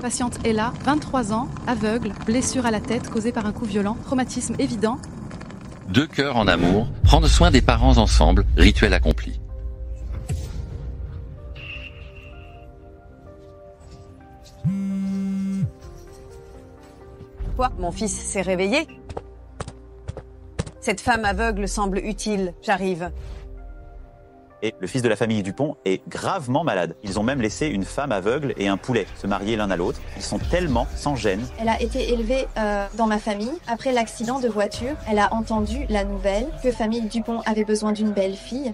Patiente Ella, 23 ans, aveugle, blessure à la tête causée par un coup violent, traumatisme évident. 2 cœurs en amour, prendre soin des parents ensemble, rituel accompli. Quoi, mon fils s'est réveillé? Cette femme aveugle semble utile, j'arrive. Et le fils de la famille Dupont est gravement malade. Ils ont même laissé une femme aveugle et un poulet se marier l'un à l'autre. Ils sont tellement sans gêne. Elle a été élevée dans ma famille. Après l'accident de voiture, elle a entendu la nouvelle que famille Dupont avait besoin d'une belle fille.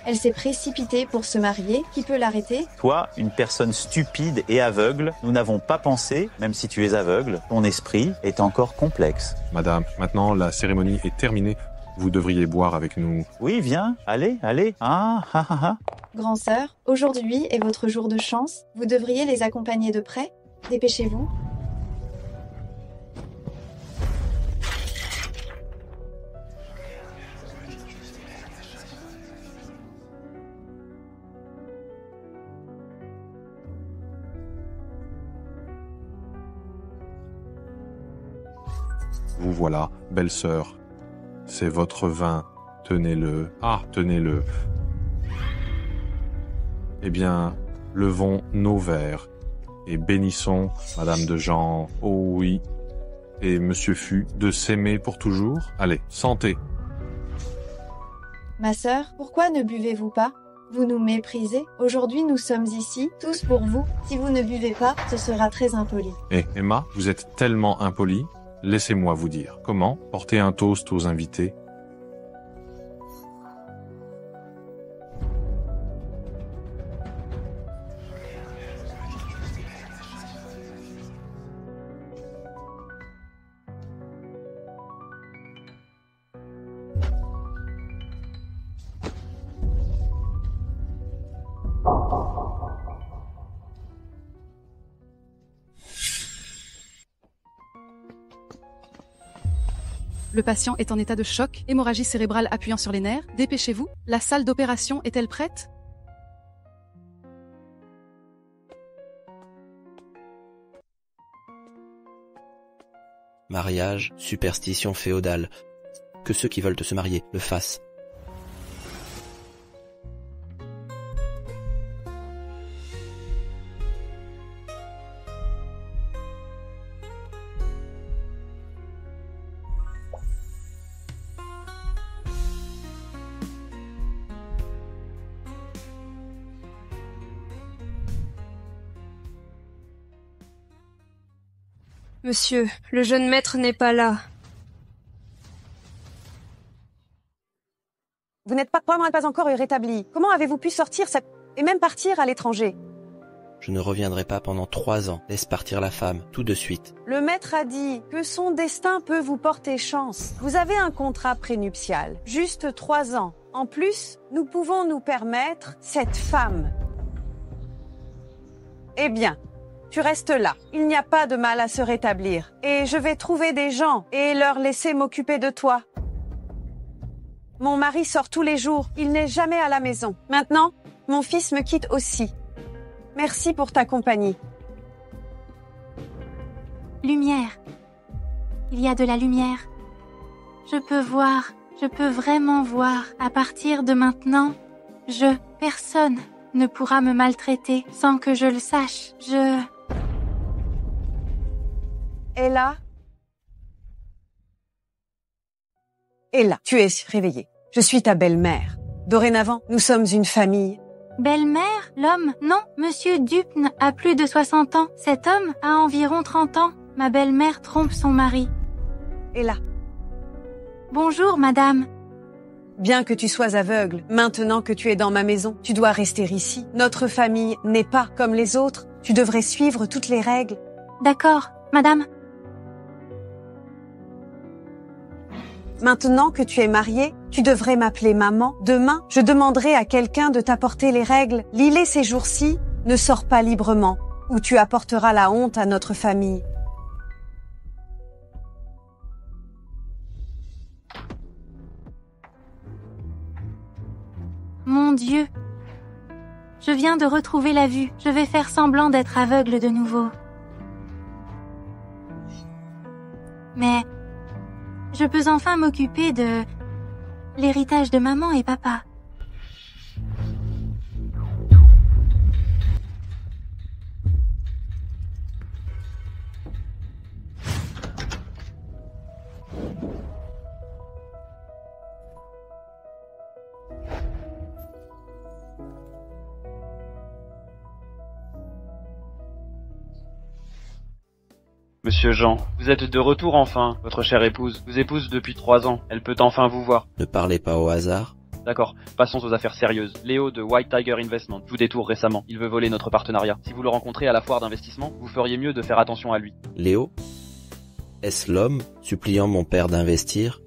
Elle s'est précipitée pour se marier. Qui peut l'arrêter? Toi, une personne stupide et aveugle, nous n'avons pas pensé, même si tu es aveugle, ton esprit est encore complexe. Madame, maintenant la cérémonie est terminée. Vous devriez boire avec nous. Oui, viens, allez. Grand sœur, aujourd'hui est votre jour de chance. Vous devriez les accompagner de près. Dépêchez-vous. Vous voilà, belle sœur. C'est votre vin. Tenez-le. Ah, tenez-le. Eh bien, levons nos verres et bénissons Madame de Jean, oh oui, et Monsieur Fut de s'aimer pour toujours. Allez, santé. Ma sœur, pourquoi ne buvez-vous pas? Vous nous méprisez. Aujourd'hui, nous sommes ici, tous pour vous. Si vous ne buvez pas, ce sera très impoli. Eh, Emma, vous êtes tellement impolie. Laissez-moi vous dire. Comment porter un toast aux invités? Le patient est en état de choc, hémorragie cérébrale appuyant sur les nerfs. Dépêchez-vous. La salle d'opération est-elle prête? Mariage, superstition féodale. Que ceux qui veulent se marier le fassent. Monsieur, le jeune maître n'est pas là. Vous n'êtes probablement pas encore rétabli. Comment avez-vous pu sortir et même partir à l'étranger? Je ne reviendrai pas pendant 3 ans. Laisse partir la femme, tout de suite. Le maître a dit que son destin peut vous porter chance. Vous avez un contrat prénuptial, juste 3 ans. En plus, nous pouvons nous permettre cette femme. Eh bien, tu restes là. Il n'y a pas de mal à se rétablir. Et je vais trouver des gens et leur laisser m'occuper de toi. Mon mari sort tous les jours. Il n'est jamais à la maison. Maintenant, mon fils me quitte aussi. Merci pour ta compagnie. Lumière. Il y a de la lumière. Je peux voir, je peux vraiment voir. À partir de maintenant, personne ne pourra me maltraiter sans que je le sache. Ella, tu es réveillée. Je suis ta belle-mère. Dorénavant, nous sommes une famille. Belle-mère? L'homme? Non, Monsieur Dupne a plus de 60 ans. Cet homme a environ 30 ans. Ma belle-mère trompe son mari. Ella. Bonjour, madame. Bien que tu sois aveugle, maintenant que tu es dans ma maison, tu dois rester ici. Notre famille n'est pas comme les autres. Tu devrais suivre toutes les règles. D'accord, madame. Maintenant que tu es mariée, tu devrais m'appeler maman. Demain, je demanderai à quelqu'un de t'apporter les règles. Lillet ces jours-ci, ne sors pas librement, ou tu apporteras la honte à notre famille. Mon Dieu. Je viens de retrouver la vue. Je vais faire semblant d'être aveugle de nouveau. Mais je peux enfin m'occuper de l'héritage de maman et papa. Monsieur Jean, vous êtes de retour enfin. Votre chère épouse vous épouse depuis 3 ans. Elle peut enfin vous voir. Ne parlez pas au hasard. D'accord, passons aux affaires sérieuses. Léo de White Tiger Investment joue des tours récemment. Il veut voler notre partenariat. Si vous le rencontrez à la foire d'investissement, vous feriez mieux de faire attention à lui. Léo? Est-ce l'homme suppliant mon père d'investir?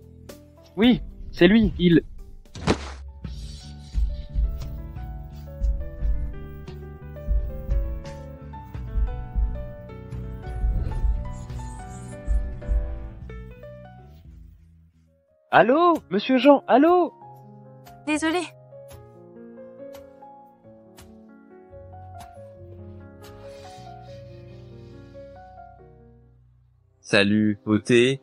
Oui, c'est lui. Il... Allô, Monsieur Jean, allô? Désolée. Salut, beauté.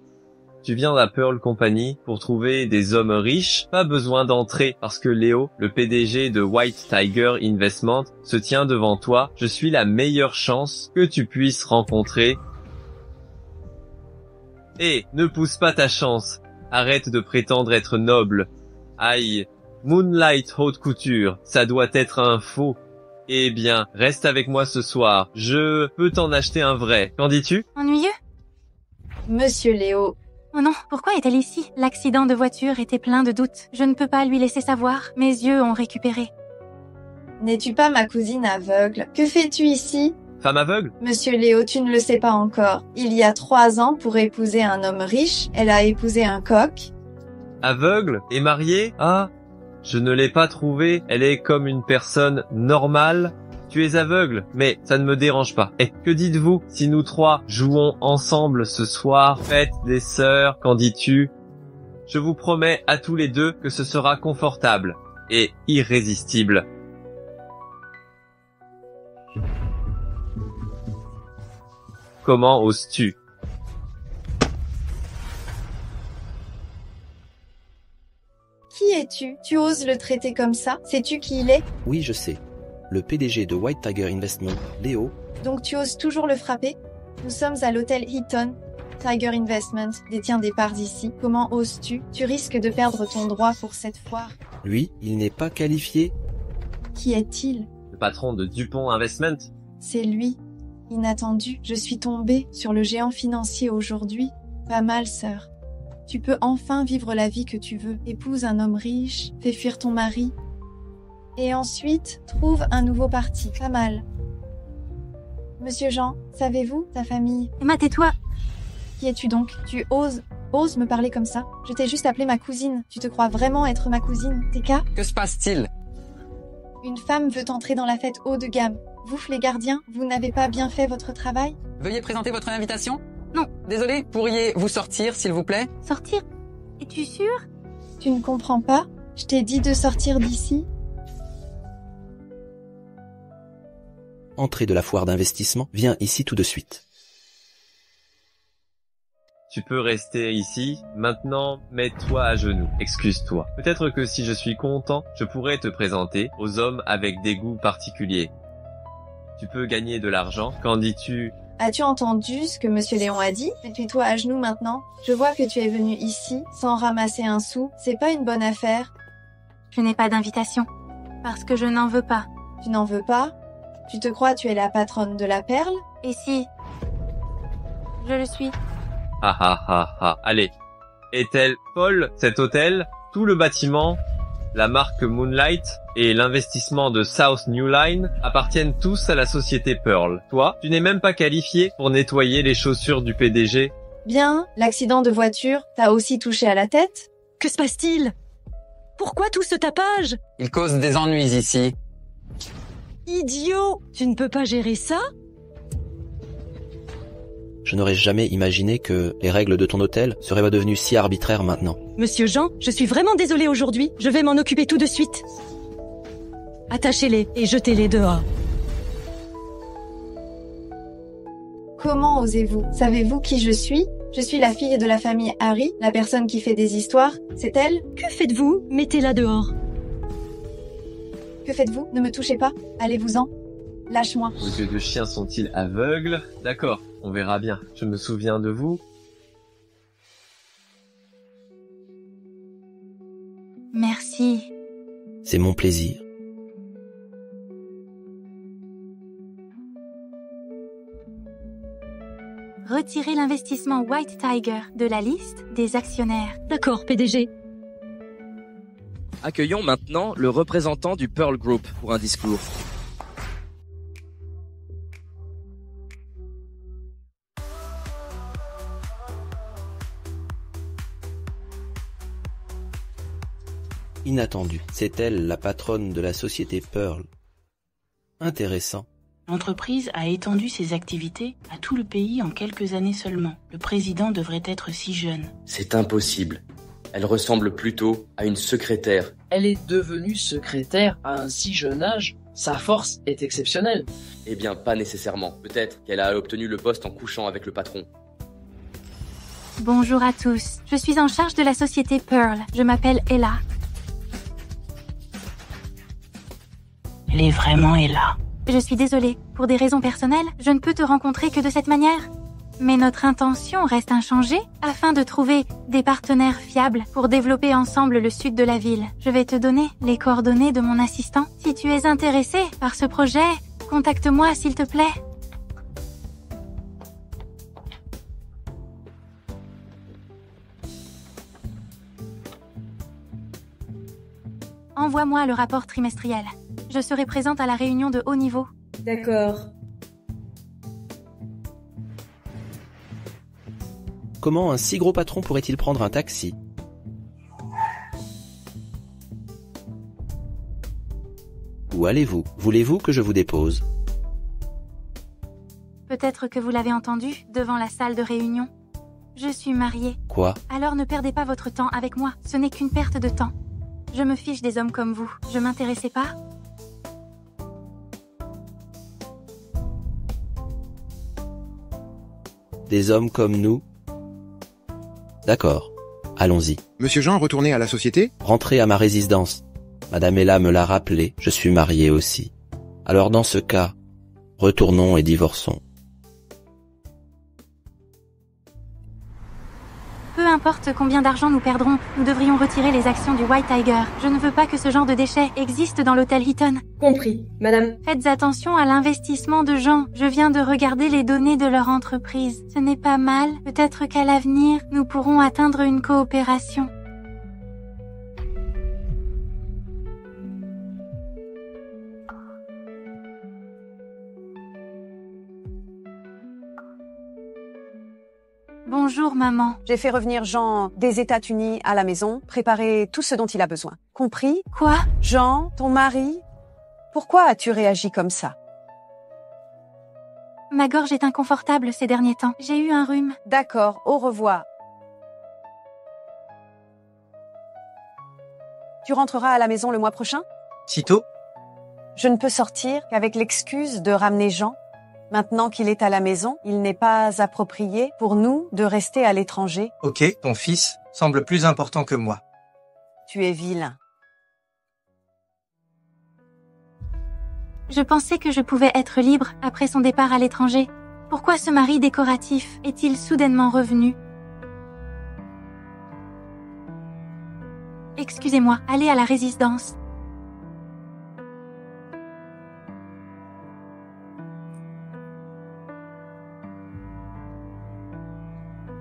Tu viens à Pearl Company pour trouver des hommes riches? Pas besoin d'entrer parce que Léo, le PDG de White Tiger Investment, se tient devant toi. Je suis la meilleure chance que tu puisses rencontrer. Eh, ne pousse pas ta chance. Arrête de prétendre être noble. Aïe, Moonlight Haute Couture, ça doit être un faux. Eh bien, reste avec moi ce soir. Je peux t'en acheter un vrai. Qu'en dis-tu? Ennuyeux? Monsieur Léo. Oh non, pourquoi est-elle ici? L'accident de voiture était plein de doutes. Je ne peux pas lui laisser savoir. Mes yeux ont récupéré. N'es-tu pas ma cousine aveugle? Que fais-tu ici? Femme aveugle? Monsieur Léo, tu ne le sais pas encore. Il y a 3 ans, pour épouser un homme riche, elle a épousé un coq. Aveugle et mariée? Ah, je ne l'ai pas trouvée. Elle est comme une personne normale. Tu es aveugle, mais ça ne me dérange pas. Et que dites-vous si nous 3 jouons ensemble ce soir? Fête des sœurs, qu'en dis-tu? Je vous promets à tous les deux que ce sera confortable et irrésistible. Comment oses-tu? Qui es-tu? Tu oses le traiter comme ça? Sais-tu qui il est? Oui, je sais. Le PDG de White Tiger Investment, Léo. Donc tu oses toujours le frapper? Nous sommes à l'hôtel Hilton. Tiger Investment détient des parts ici. Comment oses-tu? Tu risques de perdre ton droit pour cette foire. Lui, il n'est pas qualifié. Qui est-il? Le patron de Dupont Investment? C'est lui. Inattendu, je suis tombée sur le géant financier aujourd'hui. Pas mal, sœur. Tu peux enfin vivre la vie que tu veux. Épouse un homme riche, fais fuir ton mari. Et ensuite, trouve un nouveau parti. Pas mal. Monsieur Jean, savez-vous, ta famille? Emma, tais-toi. Qui es-tu donc? Tu oses me parler comme ça? Je t'ai juste appelé ma cousine. Tu te crois vraiment être ma cousine? TK? Que se passe-t-il? Une femme veut entrer dans la fête haut de gamme. Vous, les gardiens, vous n'avez pas bien fait votre travail? Veuillez présenter votre invitation? Non. Désolé, pourriez-vous sortir, s'il vous plaît? Sortir? Es-tu sûr? Tu ne comprends pas? Je t'ai dit de sortir d'ici. Entrée de la foire d'investissement, viens ici tout de suite. Tu peux rester ici. Maintenant, mets-toi à genoux. Excuse-toi. Peut-être que si je suis content, je pourrais te présenter aux hommes avec des goûts particuliers. Tu peux gagner de l'argent. Qu'en dis-tu? As-tu entendu ce que Monsieur Léon a dit? Mets-toi à genoux maintenant. Je vois que tu es venu ici sans ramasser un sou. C'est pas une bonne affaire. Je n'ai pas d'invitation. Parce que je n'en veux pas. Tu n'en veux pas? Tu te crois tu es la patronne de la perle? Et si? Je le suis. Ah ah ah ah. Allez. Est-elle folle, cet hôtel? Tout le bâtiment, la marque Moonlight et l'investissement de South New Line appartiennent tous à la société Pearl. Toi, tu n'es même pas qualifié pour nettoyer les chaussures du PDG. Bien, l'accident de voiture t'a aussi touché à la tête? Que se passe-t-il? Pourquoi tout ce tapage? Il cause des ennuis ici. Idiot! Tu ne peux pas gérer ça? Je n'aurais jamais imaginé que les règles de ton hôtel seraient devenues si arbitraires maintenant. Monsieur Jean, je suis vraiment désolée aujourd'hui. Je vais m'en occuper tout de suite. Attachez-les et jetez-les dehors. Comment osez-vous? Savez-vous qui je suis? Je suis la fille de la famille Harry, la personne qui fait des histoires. C'est elle? Que faites-vous? Mettez-la dehors. Que faites-vous? Ne me touchez pas. Allez-vous-en. Lâche-moi. Vos yeux de chien sont-ils aveugles? D'accord, on verra bien. Je me souviens de vous. Merci. C'est mon plaisir. Retirez l'investissement White Tiger de la liste des actionnaires. D'accord, PDG. Accueillons maintenant le représentant du Pearl Group pour un discours. Inattendu. C'est elle, la patronne de la société Pearl. Intéressant. L'entreprise a étendu ses activités à tout le pays en quelques années seulement. Le président devrait être si jeune. C'est impossible. Elle ressemble plutôt à une secrétaire. Elle est devenue secrétaire à un si jeune âge. Sa force est exceptionnelle. Eh bien, pas nécessairement. Peut-être qu'elle a obtenu le poste en couchant avec le patron. Bonjour à tous. Je suis en charge de la société Pearl. Je m'appelle Ella. Elle est vraiment Ella. Je suis désolée. Pour des raisons personnelles, je ne peux te rencontrer que de cette manière. Mais notre intention reste inchangée afin de trouver des partenaires fiables pour développer ensemble le sud de la ville. Je vais te donner les coordonnées de mon assistant. Si tu es intéressé par ce projet, contacte-moi s'il te plaît. Envoie-moi le rapport trimestriel. Je serai présente à la réunion de haut niveau. D'accord. Comment un si gros patron pourrait-il prendre un taxi? Où allez-vous? Voulez-vous que je vous dépose? Peut-être que vous l'avez entendu devant la salle de réunion. Je suis mariée. Quoi? Alors ne perdez pas votre temps avec moi. Ce n'est qu'une perte de temps. Je me fiche des hommes comme vous. Je m'intéressais pas? Des hommes comme nous? D'accord. Allons-y. Monsieur Jean, retournez à la société? Rentrez à ma résidence. Madame Ella me l'a rappelé, je suis marié aussi. Alors dans ce cas, retournons et divorçons. Peu importe combien d'argent nous perdrons, nous devrions retirer les actions du White Tiger. Je ne veux pas que ce genre de déchets existe dans l'hôtel Hilton. Compris, madame. Faites attention à l'investissement de gens. Je viens de regarder les données de leur entreprise. Ce n'est pas mal. Peut-être qu'à l'avenir, nous pourrons atteindre une coopération. Bonjour, maman. J'ai fait revenir Jean des États-Unis à la maison, préparer tout ce dont il a besoin. Compris? Quoi? Jean, ton mari? Pourquoi as-tu réagi comme ça? Ma gorge est inconfortable ces derniers temps. J'ai eu un rhume. D'accord, au revoir. Tu rentreras à la maison le mois prochain? Sitôt? Je ne peux sortir qu'avec l'excuse de ramener Jean. Maintenant qu'il est à la maison, il n'est pas approprié pour nous de rester à l'étranger. Ok, ton fils semble plus important que moi. Tu es vilain. Je pensais que je pouvais être libre après son départ à l'étranger. Pourquoi ce mari décoratif est-il soudainement revenu? Excusez-moi, allez à la résidence.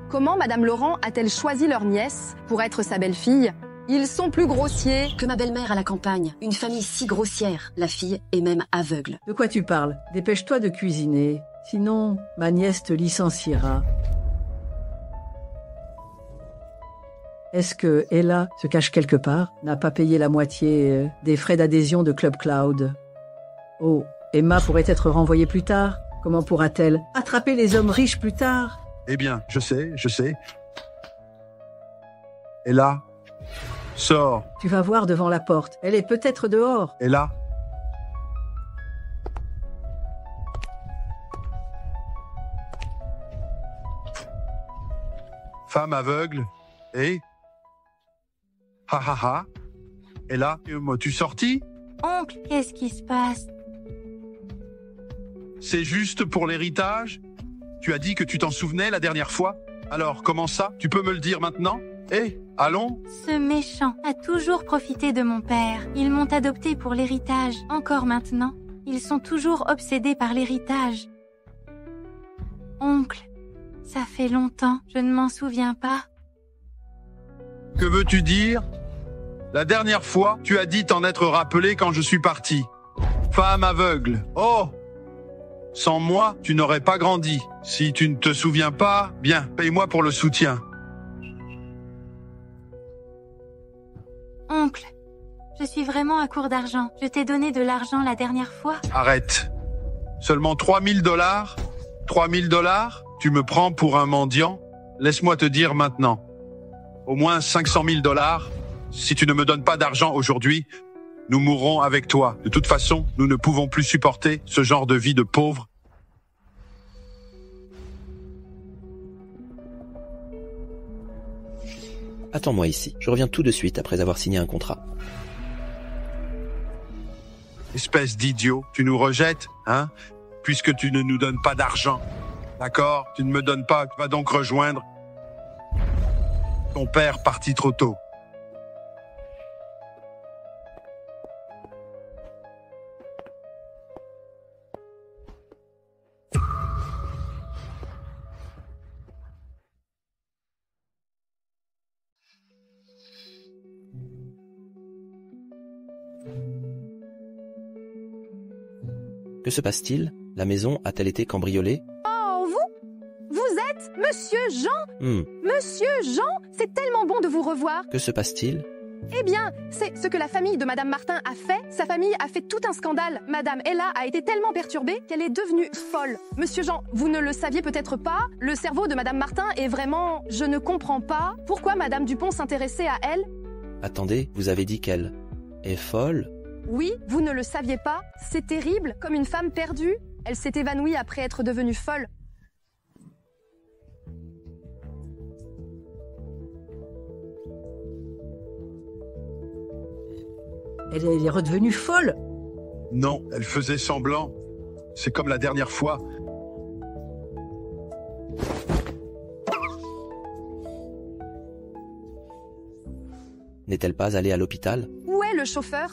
Comment Madame Laurent a-t-elle choisi leur nièce pour être sa belle-fille? Ils sont plus grossiers que ma belle-mère à la campagne. Une famille si grossière. La fille est même aveugle. De quoi tu parles? Dépêche-toi de cuisiner. Sinon, ma nièce te licenciera. Est-ce que Ella se cache quelque part? N'a pas payé la moitié des frais d'adhésion de Club Cloud? Oh, Emma pourrait être renvoyée plus tard. Comment pourra-t-elle attraper les hommes riches plus tard? Eh bien, je sais. Ella, sors. Tu vas voir devant la porte. Elle est peut-être dehors. Ella. Femme aveugle. Et ha ha ha. Et là, m'as-tu sorti? Oncle, qu'est-ce qui se passe? C'est juste pour l'héritage? Tu as dit que tu t'en souvenais la dernière fois? Alors, comment ça? Tu peux me le dire maintenant? Allons? Ce méchant a toujours profité de mon père. Ils m'ont adopté pour l'héritage. Encore maintenant, ils sont toujours obsédés par l'héritage. Oncle, ça fait longtemps, je ne m'en souviens pas. Que veux-tu dire? La dernière fois, tu as dit t'en être rappelé quand je suis parti. Femme aveugle. Oh! Sans moi, tu n'aurais pas grandi. Si tu ne te souviens pas, bien, paye-moi pour le soutien. Oncle, je suis vraiment à court d'argent. Je t'ai donné de l'argent la dernière fois. Arrête. Seulement 3000 $? 3000 $? Tu me prends pour un mendiant? Laisse-moi te dire maintenant. Au moins 500 000 $. Si tu ne me donnes pas d'argent aujourd'hui, nous mourrons avec toi. De toute façon, nous ne pouvons plus supporter ce genre de vie de pauvre. Attends-moi ici. Je reviens tout de suite après avoir signé un contrat. Espèce d'idiot, tu nous rejettes, hein? Puisque tu ne nous donnes pas d'argent. D'accord? Tu ne me donnes pas, va donc rejoindre ton père parti trop tôt. Que se passe-t-il? La maison a-t-elle été cambriolée? Oh, vous êtes Monsieur Jean? Monsieur Jean, c'est tellement bon de vous revoir. Que se passe-t-il? Eh bien, c'est ce que la famille de Madame Martin a fait. Sa famille a fait tout un scandale. Madame Ella a été tellement perturbée qu'elle est devenue folle. Monsieur Jean, vous ne le saviez peut-être pas, le cerveau de Madame Martin est vraiment... Je ne comprends pas pourquoi Madame Dupont s'intéressait à elle. Attendez, vous avez dit qu'elle est folle? Oui, vous ne le saviez pas. C'est terrible, comme une femme perdue. Elle s'est évanouie après être devenue folle. Elle est redevenue folle? Non, elle faisait semblant. C'est comme la dernière fois. N'est-elle pas allée à l'hôpital? Où est le chauffeur?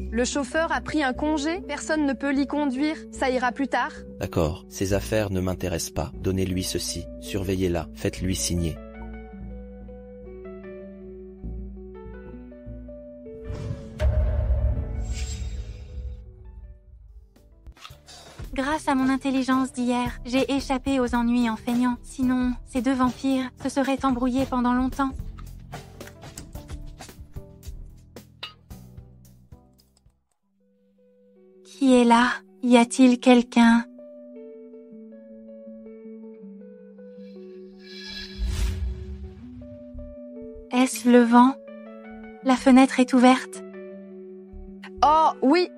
Le chauffeur a pris un congé, personne ne peut l'y conduire, ça ira plus tard. D'accord, ces affaires ne m'intéressent pas. Donnez-lui ceci, surveillez-la, faites-lui signer. Grâce à mon intelligence d'hier, j'ai échappé aux ennuis en feignant. Sinon, ces deux vampires se seraient embrouillés pendant longtemps. Qui est là? Y a-t-il quelqu'un? Est-ce le vent? La fenêtre est ouverte. Oh oui,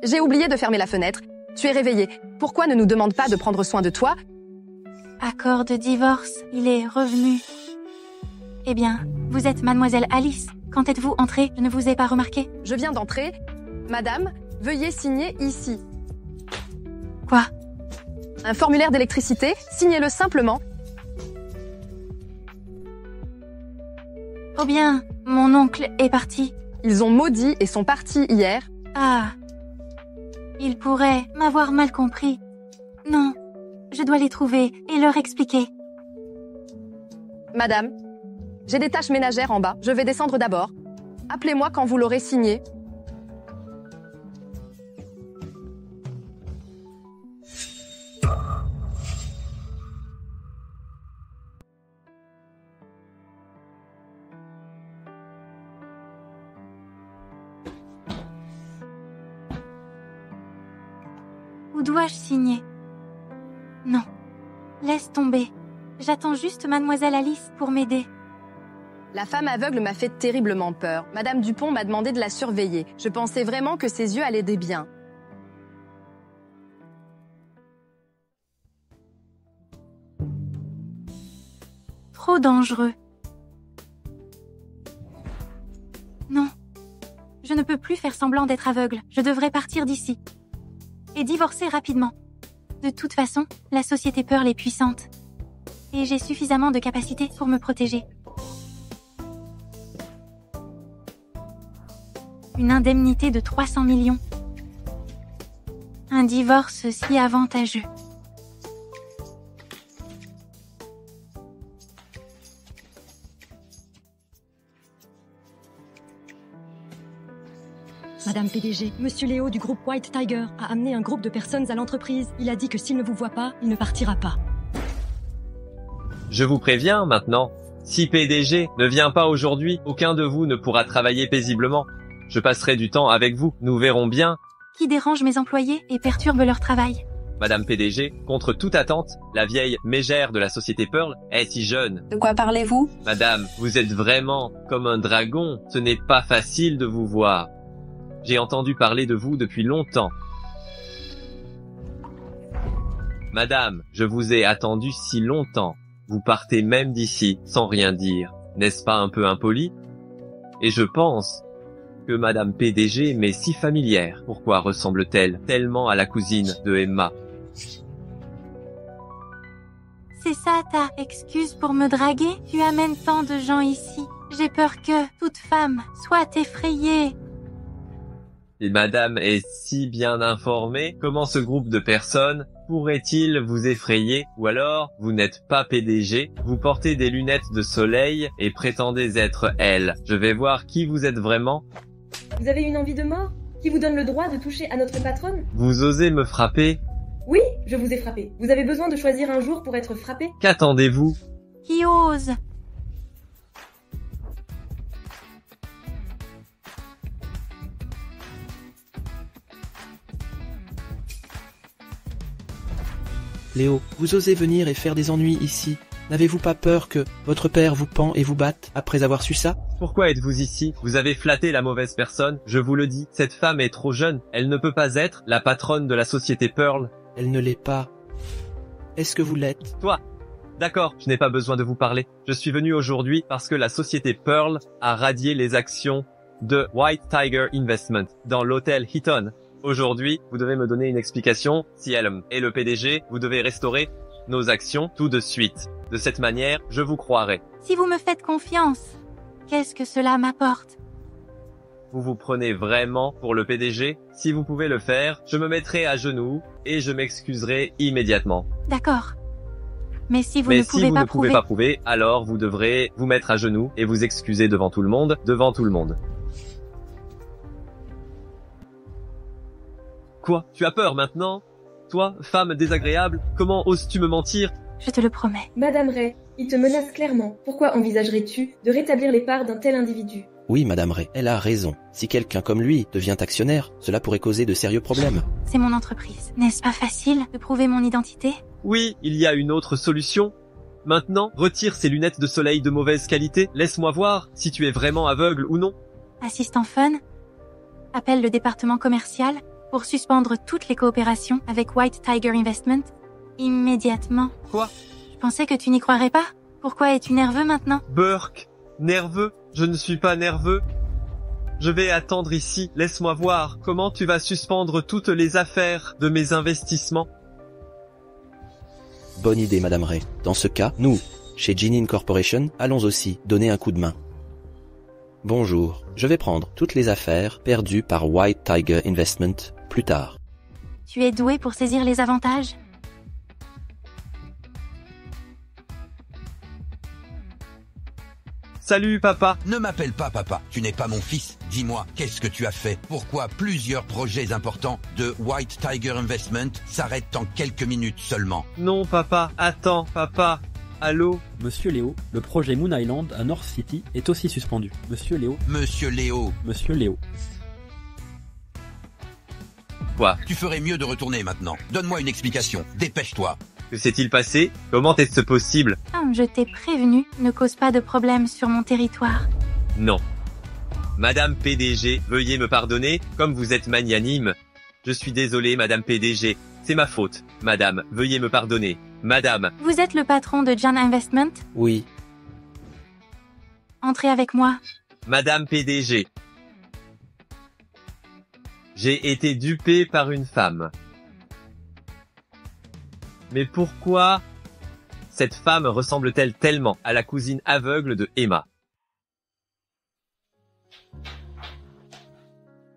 j'ai oublié de fermer la fenêtre. Tu es réveillée. Pourquoi ne nous demande pas de prendre soin de toi? Accord de divorce, il est revenu. Eh bien, vous êtes mademoiselle Alice. Quand êtes-vous entrée? Je ne vous ai pas remarqué. Je viens d'entrer. Madame, veuillez signer ici. Quoi? Un formulaire d'électricité, signez-le simplement. Oh bien, mon oncle est parti. Ils ont maudit et sont partis hier. Ah. Ils pourraient m'avoir mal compris. Non, je dois les trouver et leur expliquer. Madame, j'ai des tâches ménagères en bas. Je vais descendre d'abord. Appelez-moi quand vous l'aurez signé. Où dois-je signer? Non, laisse tomber. J'attends juste mademoiselle Alice pour m'aider. La femme aveugle m'a fait terriblement peur. Madame Dupont m'a demandé de la surveiller. Je pensais vraiment que ses yeux allaient bien. Trop dangereux. ne peux plus faire semblant d'être aveugle. Je devrais partir d'ici. Et divorcer rapidement. De toute façon, la société Pearl est puissante. Et j'ai suffisamment de capacité pour me protéger. Une indemnité de 300 millions. Un divorce si avantageux. Madame PDG, Monsieur Léo du groupe White Tiger a amené un groupe de personnes à l'entreprise. Il a dit que s'il ne vous voit pas, il ne partira pas. Je vous préviens maintenant, si PDG ne vient pas aujourd'hui, aucun de vous ne pourra travailler paisiblement. Je passerai du temps avec vous, nous verrons bien. Qui dérange mes employés et perturbe leur travail. Madame PDG, contre toute attente, la vieille mégère de la société Pearl est si jeune. De quoi parlez-vous? Madame, vous êtes vraiment comme un dragon, ce n'est pas facile de vous voir. J'ai entendu parler de vous depuis longtemps. Madame, je vous ai attendu si longtemps. Vous partez même d'ici, sans rien dire. N'est-ce pas un peu impoli? Et je pense que Madame PDG m'est si familière. Pourquoi ressemble-t-elle tellement à la cousine de Emma? C'est ça ta excuse pour me draguer? Tu amènes tant de gens ici. J'ai peur que toute femme soit effrayée. Et Madame est si bien informée, comment ce groupe de personnes pourrait-il vous effrayer? Ou alors, vous n'êtes pas PDG, vous portez des lunettes de soleil et prétendez être elle. Je vais voir qui vous êtes vraiment. Vous avez une envie de mort? Qui vous donne le droit de toucher à notre patronne? Vous osez me frapper? Oui, je vous ai frappé. Vous avez besoin de choisir un jour pour être frappé? Qu'attendez-vous? Qui ose? Léo, vous osez venir et faire des ennuis ici. N'avez-vous pas peur que votre père vous pend et vous batte après avoir su ça? Pourquoi êtes-vous ici? Vous avez flatté la mauvaise personne, je vous le dis. Cette femme est trop jeune, elle ne peut pas être la patronne de la société Pearl. Elle ne l'est pas. Est-ce que vous l'êtes? Toi? D'accord, je n'ai pas besoin de vous parler. Je suis venu aujourd'hui parce que la société Pearl a radié les actions de White Tiger Investment dans l'hôtel Hilton. Aujourd'hui, vous devez me donner une explication. Si elle est le PDG, vous devez restaurer nos actions tout de suite. De cette manière, je vous croirai. Si vous me faites confiance, qu'est-ce que cela m'apporte? Vous vous prenez vraiment pour le PDG? Si vous pouvez le faire, je me mettrai à genoux et je m'excuserai immédiatement. D'accord. Mais si vous ne pouvez pas prouver, alors vous devrez vous mettre à genoux et vous excuser devant tout le monde, Quoi? Tu as peur maintenant? Toi, femme désagréable, comment oses-tu me mentir? Je te le promets. Madame Ray, il te menace clairement. Pourquoi envisagerais-tu de rétablir les parts d'un tel individu? Oui, Madame Ray, elle a raison. Si quelqu'un comme lui devient actionnaire, cela pourrait causer de sérieux problèmes. C'est mon entreprise. N'est-ce pas facile de prouver mon identité? Oui, il y a une autre solution. Maintenant, retire ces lunettes de soleil de mauvaise qualité. Laisse-moi voir si tu es vraiment aveugle ou non. Assistant Fun, appelle le département commercial pour suspendre toutes les coopérations avec White Tiger Investment immédiatement. Quoi? Je pensais que tu n'y croirais pas. Pourquoi es-tu nerveux maintenant? Burke, nerveux? Je ne suis pas nerveux. Je vais attendre ici. Laisse-moi voir comment tu vas suspendre toutes les affaires de mes investissements. Bonne idée, Madame Ray. Dans ce cas, nous, chez Genin Corporation, allons aussi donner un coup de main. Bonjour, je vais prendre toutes les affaires perdues par White Tiger Investment plus tard. Tu es doué pour saisir les avantages? Salut, papa. Ne m'appelle pas papa, tu n'es pas mon fils. Dis-moi, qu'est-ce que tu as fait? Pourquoi plusieurs projets importants de White Tiger Investment s'arrêtent en quelques minutes seulement? Non, papa. Attends, papa. Allô? Monsieur Léo, le projet Moon Island à North City est aussi suspendu. Monsieur Léo. Monsieur Léo. Monsieur Léo. Quoi? Tu ferais mieux de retourner maintenant. Donne-moi une explication. Dépêche-toi. Que s'est-il passé? Comment est-ce possible? Je t'ai prévenu, ne cause pas de problème sur mon territoire. Non. Madame PDG, veuillez me pardonner, comme vous êtes magnanime. Je suis désolé, Madame PDG. C'est ma faute. Madame, veuillez me pardonner. Madame. Vous êtes le patron de Jan Investment? Oui. Entrez avec moi. Madame PDG. J'ai été dupé par une femme. Mais pourquoi cette femme ressemble-t-elle tellement à la cousine aveugle de Emma?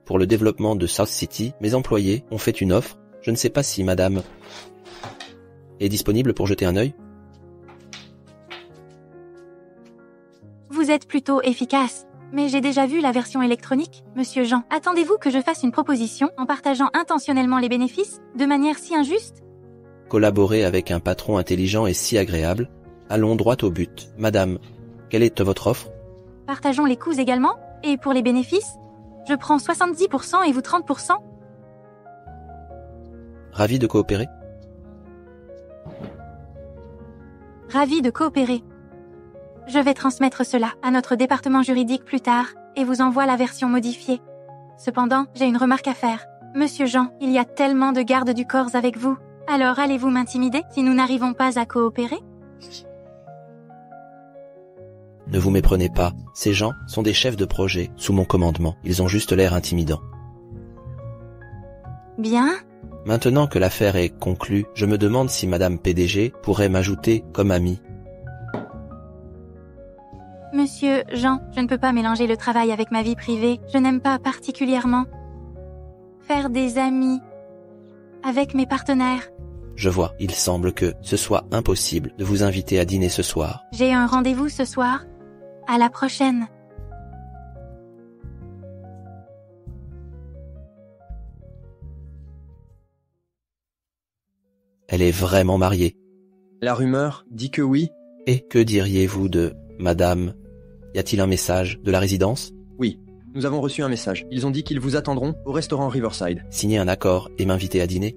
Pour le développement de South City, mes employés ont fait une offre. Je ne sais pas si madame est disponible pour jeter un œil. Vous êtes plutôt efficace. Mais j'ai déjà vu la version électronique, Monsieur Jean. Attendez-vous que je fasse une proposition en partageant intentionnellement les bénéfices, de manière si injuste? Collaborer avec un patron intelligent est si agréable. Allons droit au but. Madame, quelle est votre offre? Partageons les coûts également, et pour les bénéfices, je prends 70% et vous 30%. Ravi de coopérer. Ravi de coopérer. Je vais transmettre cela à notre département juridique plus tard, et vous envoie la version modifiée. Cependant, j'ai une remarque à faire. Monsieur Jean, il y a tellement de gardes du corps avec vous. Alors allez-vous m'intimider si nous n'arrivons pas à coopérer? Ne vous méprenez pas, ces gens sont des chefs de projet, sous mon commandement. Ils ont juste l'air intimidants. Bien. Maintenant que l'affaire est conclue, je me demande si Madame PDG pourrait m'ajouter comme amie. Monsieur Jean, je ne peux pas mélanger le travail avec ma vie privée. Je n'aime pas particulièrement faire des amis avec mes partenaires. Je vois, il semble que ce soit impossible de vous inviter à dîner ce soir. J'ai un rendez-vous ce soir. À la prochaine. Elle est vraiment mariée. La rumeur dit que oui. Et que diriez-vous de Madame? Y a-t-il un message de la résidence? Oui, nous avons reçu un message. Ils ont dit qu'ils vous attendront au restaurant Riverside. Signer un accord et m'inviter à dîner?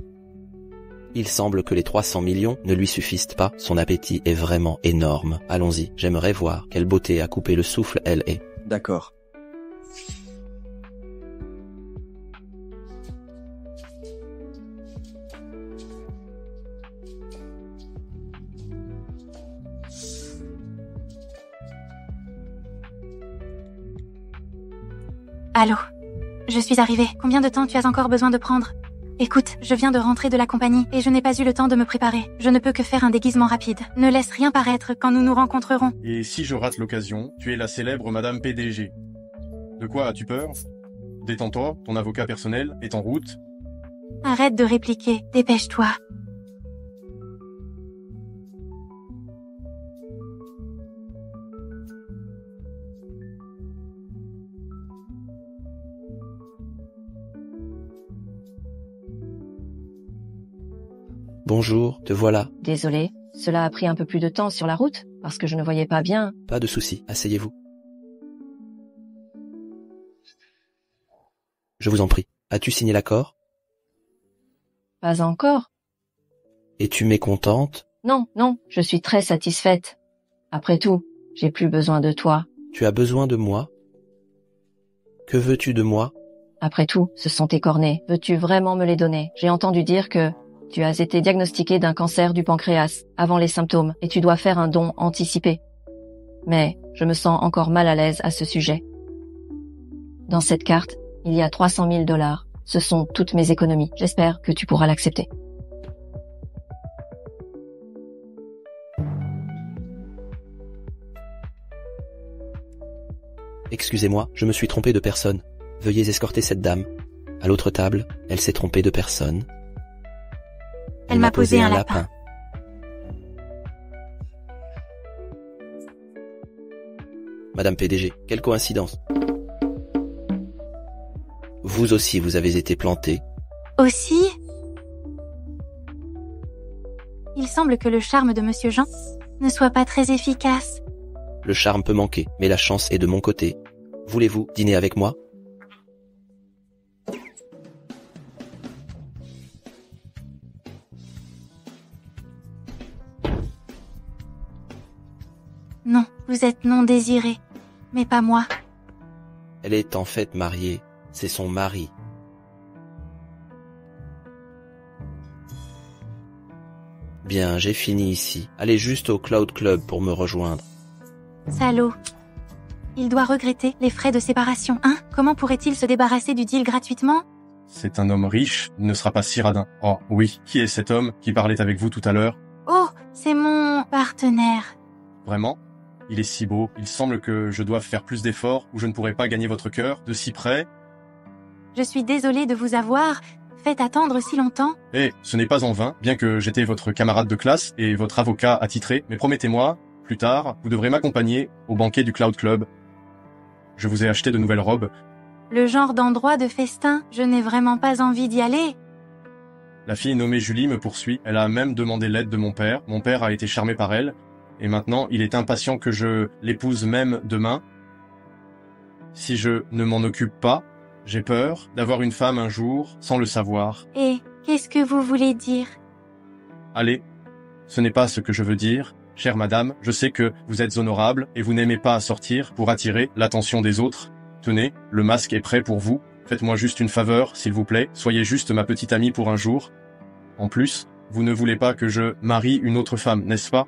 Il semble que les 300 millions ne lui suffisent pas. Son appétit est vraiment énorme. Allons-y, j'aimerais voir quelle beauté à couper le souffle elle est. D'accord. Allô? Je suis arrivée. Combien de temps tu as encore besoin de prendre? Écoute, je viens de rentrer de la compagnie et je n'ai pas eu le temps de me préparer. Je ne peux que faire un déguisement rapide. Ne laisse rien paraître quand nous nous rencontrerons. Et si je rate l'occasion, tu es la célèbre Madame PDG. De quoi as-tu peur? Détends-toi, ton avocat personnel est en route. Arrête de répliquer, dépêche-toi. Bonjour, te voilà. Désolé, cela a pris un peu plus de temps sur la route, parce que je ne voyais pas bien. Pas de souci, asseyez-vous. Je vous en prie, as-tu signé l'accord? Pas encore. Es-tu mécontente? Non, je suis très satisfaite. Après tout, j'ai plus besoin de toi. Tu as besoin de moi? Que veux-tu de moi? Après tout, ce sont tes cornets. Veux-tu vraiment me les donner? J'ai entendu dire que tu as été diagnostiqué d'un cancer du pancréas avant les symptômes et tu dois faire un don anticipé. Mais je me sens encore mal à l'aise à ce sujet. Dans cette carte, il y a 300 000 $. Ce sont toutes mes économies. J'espère que tu pourras l'accepter. Excusez-moi, je me suis trompé de personne. Veuillez escorter cette dame. À l'autre table, elle s'est trompée de personne. Elle m'a posé un lapin. Madame PDG, quelle coïncidence. Vous aussi, vous avez été plantée. Aussi? Il semble que le charme de Monsieur Jean ne soit pas très efficace. Le charme peut manquer, mais la chance est de mon côté. Voulez-vous dîner avec moi? Non, vous êtes non désiré, mais pas moi. Elle est en fait mariée. C'est son mari. Bien, j'ai fini ici. Allez juste au Cloud Club pour me rejoindre. Salaud. Il doit regretter les frais de séparation, hein? Comment pourrait-il se débarrasser du deal gratuitement? C'est un homme riche, il ne sera pas si radin. Oh oui, qui est cet homme qui parlait avec vous tout à l'heure? Oh, c'est mon partenaire. Vraiment? Il est si beau, il semble que je doive faire plus d'efforts ou je ne pourrai pas gagner votre cœur de si près. Je suis désolée de vous avoir fait attendre si longtemps. Eh, ce n'est pas en vain, bien que j'étais votre camarade de classe et votre avocat attitré, mais promettez-moi, plus tard, vous devrez m'accompagner au banquet du Cloud Club. Je vous ai acheté de nouvelles robes. Le genre d'endroit de festin, je n'ai vraiment pas envie d'y aller. La fille nommée Julie me poursuit, elle a même demandé l'aide de mon père a été charmé par elle, et maintenant il est impatient que je l'épouse même demain. Si je ne m'en occupe pas, j'ai peur d'avoir une femme un jour sans le savoir. Et qu'est-ce que vous voulez dire? Allez, ce n'est pas ce que je veux dire. Chère madame, je sais que vous êtes honorable et vous n'aimez pas sortir pour attirer l'attention des autres. Tenez, le masque est prêt pour vous. Faites-moi juste une faveur, s'il vous plaît. Soyez juste ma petite amie pour un jour. En plus, vous ne voulez pas que je marie une autre femme, n'est-ce pas?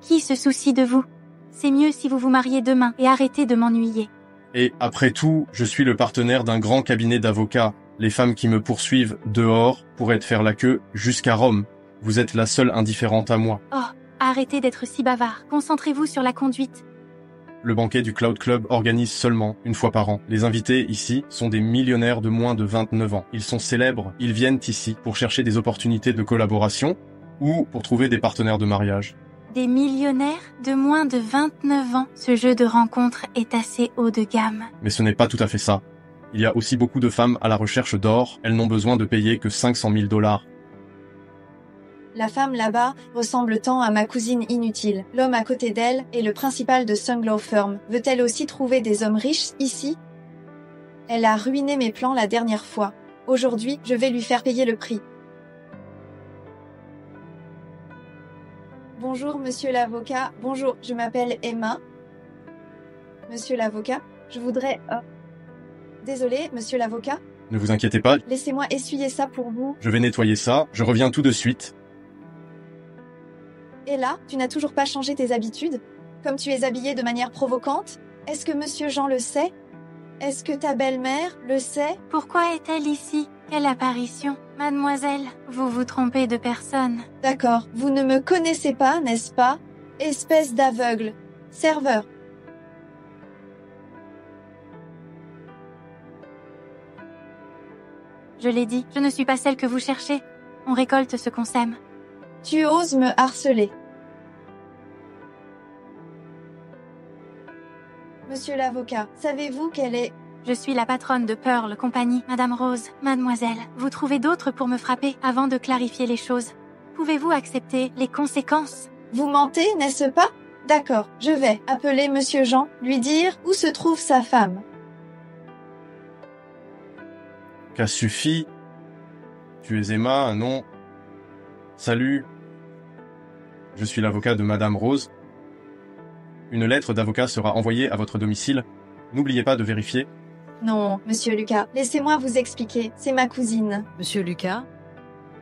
Qui se soucie de vous? C'est mieux si vous vous mariez demain et arrêtez de m'ennuyer. Et après tout, je suis le partenaire d'un grand cabinet d'avocats. Les femmes qui me poursuivent dehors pourraient faire la queue jusqu'à Rome. Vous êtes la seule indifférente à moi. Oh, arrêtez d'être si bavard. Concentrez-vous sur la conduite. Le banquet du Cloud Club organise seulement une fois par an. Les invités ici sont des millionnaires de moins de 29 ans. Ils sont célèbres, ils viennent ici pour chercher des opportunités de collaboration ou pour trouver des partenaires de mariage. Des millionnaires de moins de 29 ans. Ce jeu de rencontre est assez haut de gamme. Mais ce n'est pas tout à fait ça. Il y a aussi beaucoup de femmes à la recherche d'or. Elles n'ont besoin de payer que 500 000 $. La femme là-bas ressemble tant à ma cousine inutile. L'homme à côté d'elle est le principal de Sunglow Firm. Veut-elle aussi trouver des hommes riches ici? Elle a ruiné mes plans la dernière fois. Aujourd'hui, je vais lui faire payer le prix. Bonjour, monsieur l'avocat. Bonjour, je m'appelle Emma. Monsieur l'avocat, je voudrais... Désolé, monsieur l'avocat. Ne vous inquiétez pas. Laissez-moi essuyer ça pour vous. Je vais nettoyer ça. Je reviens tout de suite. Et là, tu n'as toujours pas changé tes habitudes? Comme tu es habillée de manière provocante? Est-ce que monsieur Jean le sait? Est-ce que ta belle-mère le sait? Pourquoi est-elle ici? Quelle apparition? Mademoiselle, vous vous trompez de personne. D'accord, vous ne me connaissez pas, n'est-ce pas? Espèce d'aveugle. Serveur. Je l'ai dit, je ne suis pas celle que vous cherchez. On récolte ce qu'on sème. Tu oses me harceler. Monsieur l'avocat, savez-vous quelle est... Je suis la patronne de Pearl Company, Madame Rose. Mademoiselle, vous trouvez d'autres pour me frapper avant de clarifier les choses. Pouvez-vous accepter les conséquences? Vous mentez, n'est-ce pas? D'accord, je vais appeler Monsieur Jean, lui dire où se trouve sa femme. Qu'a suffi? Tu es Emma, non? Salut. Je suis l'avocat de Madame Rose. Une lettre d'avocat sera envoyée à votre domicile. N'oubliez pas de vérifier. Non, monsieur Lucas, laissez-moi vous expliquer, c'est ma cousine. Monsieur Lucas,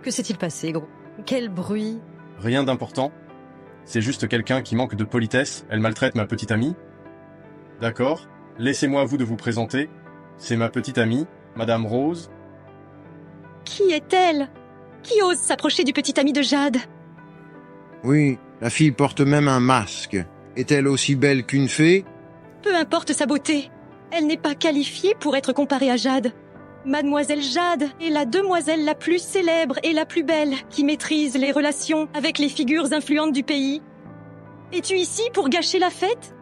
que s'est-il passé, gros? Quel bruit? Rien d'important. C'est juste quelqu'un qui manque de politesse. Elle maltraite ma petite amie. D'accord. Laissez-moi vous de vous présenter. C'est ma petite amie, Madame Rose. Qui est-elle? Qui ose s'approcher du petit ami de Jade? Oui, la fille porte même un masque. Est-elle aussi belle qu'une fée? Peu importe sa beauté, elle n'est pas qualifiée pour être comparée à Jade. Mademoiselle Jade est la demoiselle la plus célèbre et la plus belle qui maîtrise les relations avec les figures influentes du pays. Es-tu ici pour gâcher la fête?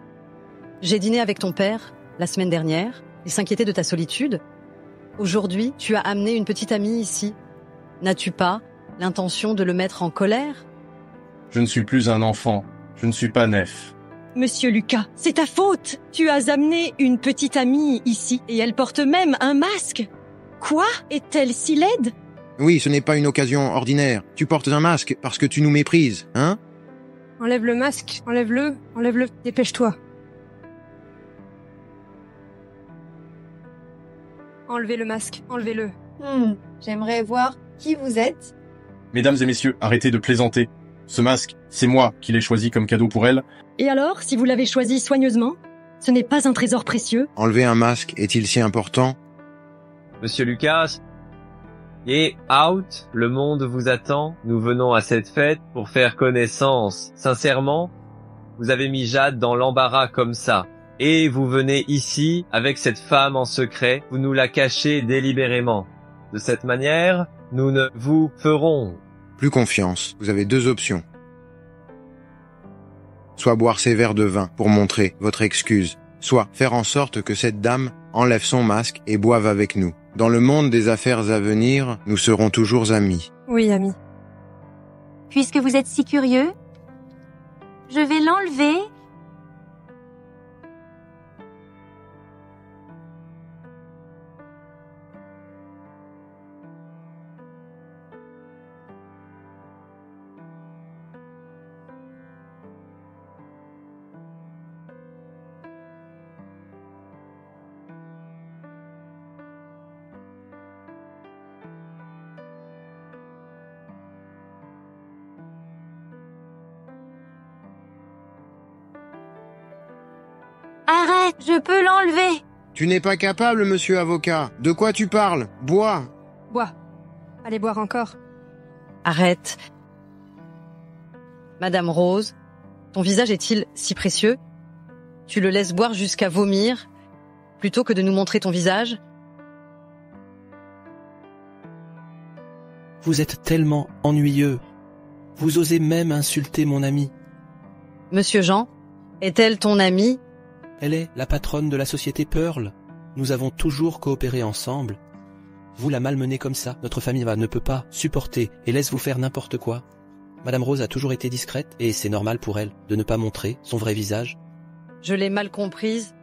J'ai dîné avec ton père la semaine dernière. Il s'inquiétait de ta solitude. Aujourd'hui, tu as amené une petite amie ici. N'as-tu pas l'intention de le mettre en colère? Je ne suis plus un enfant. Je ne suis pas Nef. Monsieur Lucas, c'est ta faute. Tu as amené une petite amie ici et elle porte même un masque. Quoi? Est-elle si laide? Oui, ce n'est pas une occasion ordinaire. Tu portes un masque parce que tu nous méprises, hein? Enlève le masque, enlève-le, dépêche-toi. Enlevez le masque, enlevez-le. J'aimerais voir qui vous êtes. Mesdames et messieurs, arrêtez de plaisanter. Ce masque, c'est moi qui l'ai choisi comme cadeau pour elle. Et alors, si vous l'avez choisi soigneusement, ce n'est pas un trésor précieux? Enlever un masque est-il si important? Monsieur Lucas, Et out, le monde vous attend. Nous venons à cette fête pour faire connaissance. Sincèrement, vous avez mis Jade dans l'embarras comme ça. Et vous venez ici avec cette femme en secret. Vous nous la cachez délibérément. De cette manière, nous ne vous ferons plus confiance. Vous avez deux options. Soit boire ces verres de vin pour montrer votre excuse, soit faire en sorte que cette dame enlève son masque et boive avec nous. Dans le monde des affaires à venir, nous serons toujours amis. Oui, amis. Puisque vous êtes si curieux, je vais l'enlever. Arrête, je peux l'enlever. Tu n'es pas capable, monsieur avocat. De quoi tu parles? Bois. Bois. Allez boire encore. Arrête. Madame Rose, ton visage est-il si précieux? Tu le laisses boire jusqu'à vomir, plutôt que de nous montrer ton visage? Vous êtes tellement ennuyeux. Vous osez même insulter mon ami. Monsieur Jean, est-elle ton amie? Elle est la patronne de la société Pearl. Nous avons toujours coopéré ensemble. Vous la malmenez comme ça. Notre famille ne peut pas supporter et laisse vous faire n'importe quoi. Madame Rose a toujours été discrète et c'est normal pour elle de ne pas montrer son vrai visage. Je l'ai mal comprise.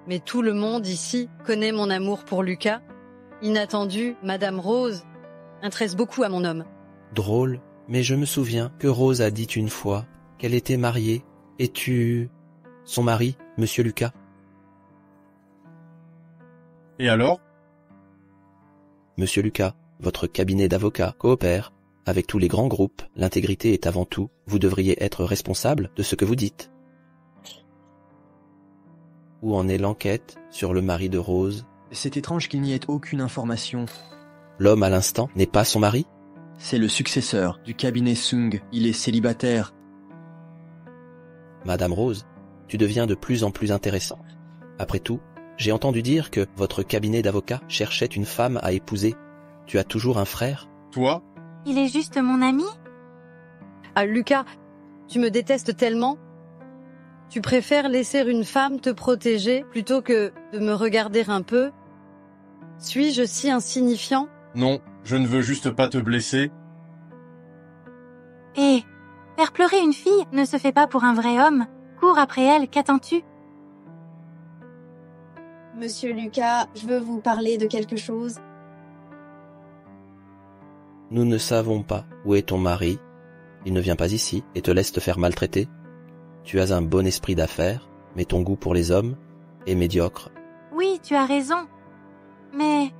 Mais tout le monde ici connaît mon amour pour Lucas. Inattendu, Madame Rose intéresse beaucoup à mon homme. Drôle, mais je me souviens que Rose a dit une fois qu'elle était mariée et son mari, Monsieur Lucas. Et alors? Monsieur Lucas, votre cabinet d'avocats coopère avec tous les grands groupes. L'intégrité est avant tout. Vous devriez être responsable de ce que vous dites. Où en est l'enquête sur le mari de Rose? C'est étrange qu'il n'y ait aucune information. L'homme à l'instant n'est pas son mari? C'est le successeur du cabinet Sung. Il est célibataire. Madame Rose, tu deviens de plus en plus intéressante. Après tout, j'ai entendu dire que votre cabinet d'avocats cherchait une femme à épouser. Tu as toujours un frère? Toi? Il est juste mon ami? Ah, Lucas, tu me détestes tellement. Tu préfères laisser une femme te protéger plutôt que de me regarder un peu? Suis-je si insignifiant? Non, je ne veux juste pas te blesser. Et faire pleurer une fille ne se fait pas pour un vrai homme. Cours après elle, qu'attends-tu? Monsieur Lucas, je veux vous parler de quelque chose. Nous ne savons pas où est ton mari. Il ne vient pas ici et te laisse te faire maltraiter. Tu as un bon esprit d'affaires, mais ton goût pour les hommes est médiocre. Oui, tu as raison. Mais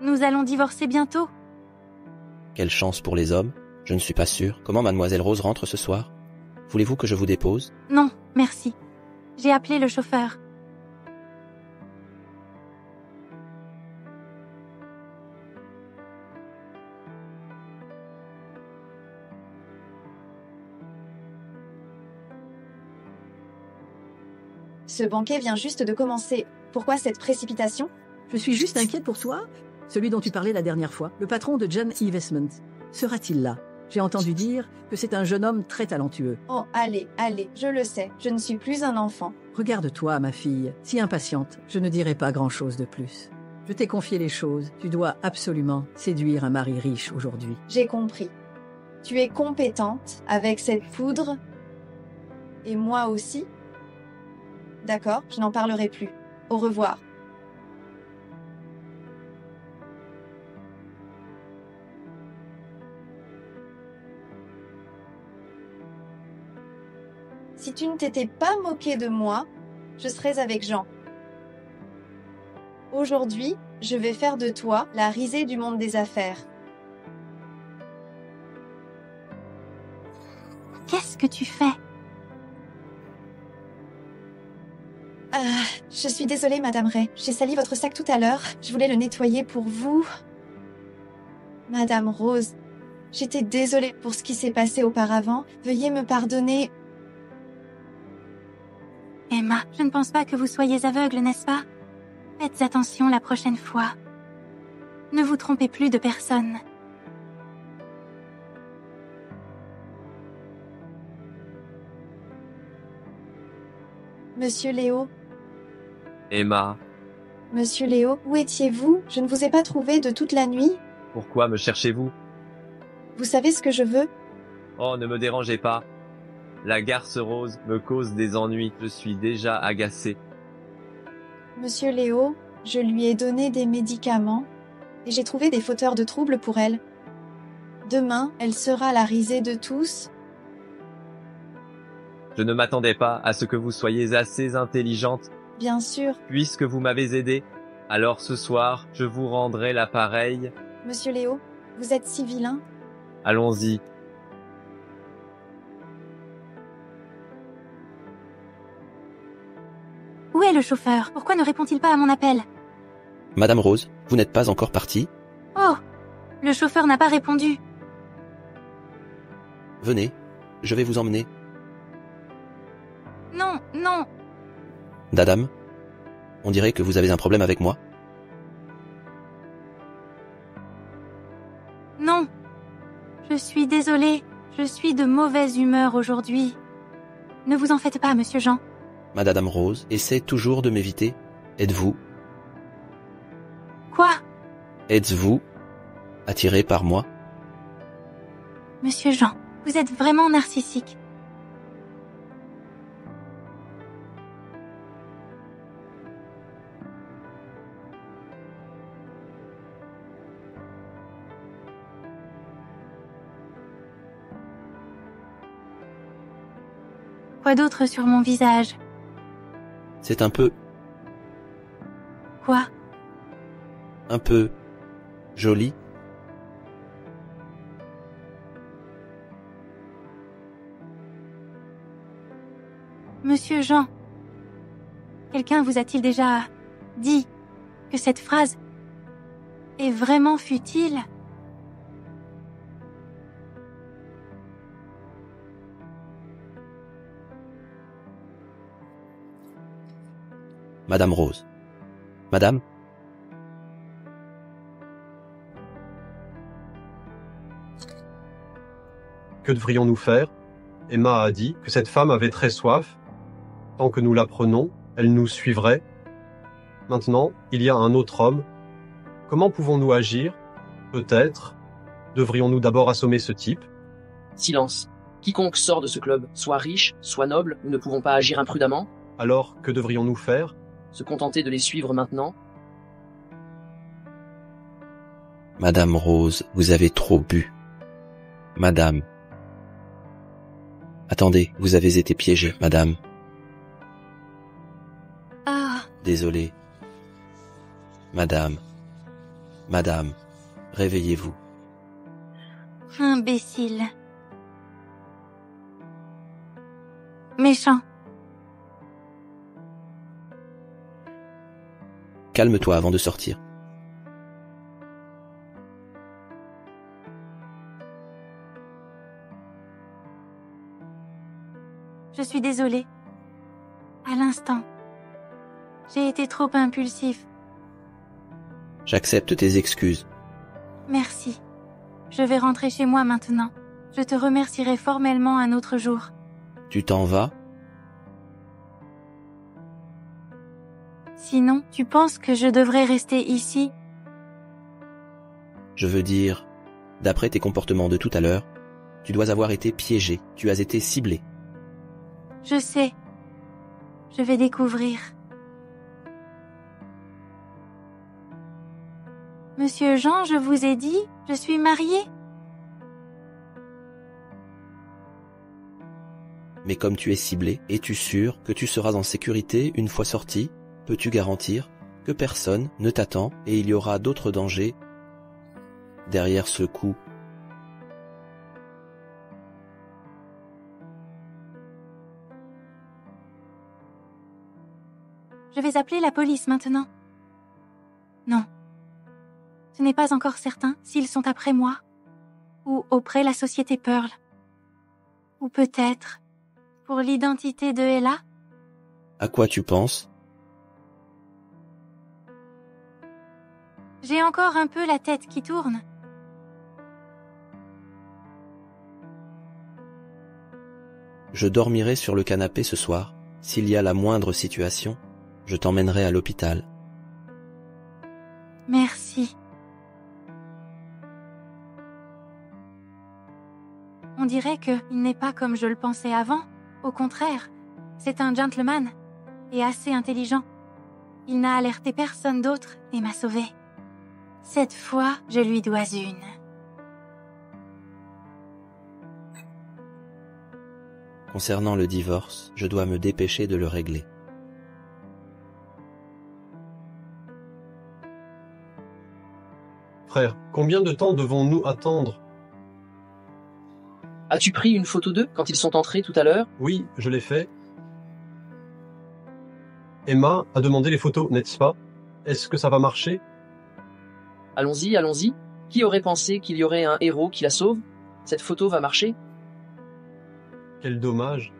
nous allons divorcer bientôt. Quelle chance pour les hommes. Je ne suis pas sûr. Comment Mademoiselle Rose rentre ce soir? Voulez-vous que je vous dépose? Non, merci. J'ai appelé le chauffeur. Ce banquet vient juste de commencer. Pourquoi cette précipitation? Je suis juste inquiète pour toi. Celui dont tu parlais la dernière fois, le patron de John Investment. Sera-t-il là? J'ai entendu dire que c'est un jeune homme très talentueux. Oh, allez, je le sais. Je ne suis plus un enfant. Regarde-toi, ma fille. Si impatiente, je ne dirai pas grand-chose de plus. Je t'ai confié les choses. Tu dois absolument séduire un mari riche aujourd'hui. J'ai compris. Tu es compétente avec cette poudre. Et moi aussi. D'accord, je n'en parlerai plus. Au revoir. Si tu ne t'étais pas moqué de moi, je serais avec Jean. Aujourd'hui, je vais faire de toi la risée du monde des affaires. Qu'est-ce que tu fais? Je suis désolée, Madame Ray. J'ai sali votre sac tout à l'heure. Je voulais le nettoyer pour vous. Madame Rose, j'étais désolée pour ce qui s'est passé auparavant. Veuillez me pardonner. Emma, je ne pense pas que vous soyez aveugle, n'est-ce pas? Faites attention la prochaine fois. Ne vous trompez plus de personne. Monsieur Léo, Emma, Monsieur Léo, où étiez-vous? Je ne vous ai pas trouvé de toute la nuit. pourquoi me cherchez-vous? Vous savez ce que je veux? Oh, ne me dérangez pas. La garce rose me cause des ennuis. Je suis déjà agacé. Monsieur Léo, je lui ai donné des médicaments et j'ai trouvé des fauteurs de troubles pour elle. Demain, elle sera la risée de tous. Je ne m'attendais pas à ce que vous soyez assez intelligente. Bien sûr. Puisque vous m'avez aidé, alors ce soir, je vous rendrai l'appareil. Monsieur Léo, vous êtes si vilain. Allons-y. Où est le chauffeur? Pourquoi ne répond-il pas à mon appel? Madame Rose, vous n'êtes pas encore partie? Oh! Le chauffeur n'a pas répondu. Venez, je vais vous emmener. Non, non. Dadam, on dirait que vous avez un problème avec moi. Non. Je suis désolée. Je suis de mauvaise humeur aujourd'hui. Ne vous en faites pas, monsieur Jean. Madame Rose essaie toujours de m'éviter. Êtes-vous Quoi? Êtes-vous attiré par moi? Monsieur Jean, vous êtes vraiment narcissique. Quoi d'autre sur mon visage? C'est un peu Quoi? joli. Monsieur Jean, quelqu'un vous a-t-il déjà dit que cette phrase est vraiment futile? Madame Rose. Madame? Que devrions-nous faire? Emma a dit que cette femme avait très soif. Tant que nous la prenons, elle nous suivrait. Maintenant, il y a un autre homme. Comment pouvons-nous agir? Peut-être devrions-nous d'abord assommer ce type? Silence. Quiconque sort de ce club, soit riche, soit noble, nous ne pouvons pas agir imprudemment. Alors, que devrions-nous faire? Se contenter de les suivre maintenant. Madame Rose, vous avez trop bu. Madame. Attendez, vous avez été piégée, madame. Ah. Désolé. Madame. Madame, réveillez-vous. Imbécile. Méchant. Calme-toi avant de sortir. Je suis désolée. À l'instant, j'ai été trop impulsif. J'accepte tes excuses. Merci. Je vais rentrer chez moi maintenant. Je te remercierai formellement un autre jour. Tu t'en vas? Sinon, tu penses que je devrais rester ici? Je veux dire, d'après tes comportements de tout à l'heure, tu dois avoir été piégé, tu as été ciblé. Je sais. Je vais découvrir. Monsieur Jean, je vous ai dit, je suis mariée. Mais comme tu es ciblé, es-tu sûr que tu seras en sécurité une fois sorti? Peux-tu garantir que personne ne t'attend et il y aura d'autres dangers derrière ce coup? Je vais appeler la police maintenant. Non. Ce Ce n'est pas encore certain s'ils sont après moi, ou auprès la société Pearl. Ou peut-être pour l'identité de Ella. À quoi tu penses? J'ai encore un peu la tête qui tourne. Je dormirai sur le canapé ce soir. S'il y a la moindre situation, je t'emmènerai à l'hôpital. Merci. On dirait qu'il n'est pas comme je le pensais avant. Au contraire, c'est un gentleman et assez intelligent. Il n'a alerté personne d'autre et m'a sauvée. Cette fois, je lui dois une. Concernant le divorce, je dois me dépêcher de le régler. Frère, combien de temps devons-nous attendre? As-tu pris une photo d'eux quand ils sont entrés tout à l'heure? Oui, je l'ai fait. Emma a demandé les photos, n'est-ce pas? Est-ce que ça va marcher? Allons-y, allons-y. Qui aurait pensé qu'il y aurait un héros qui la sauve? Cette photo va marcher? Quel dommage.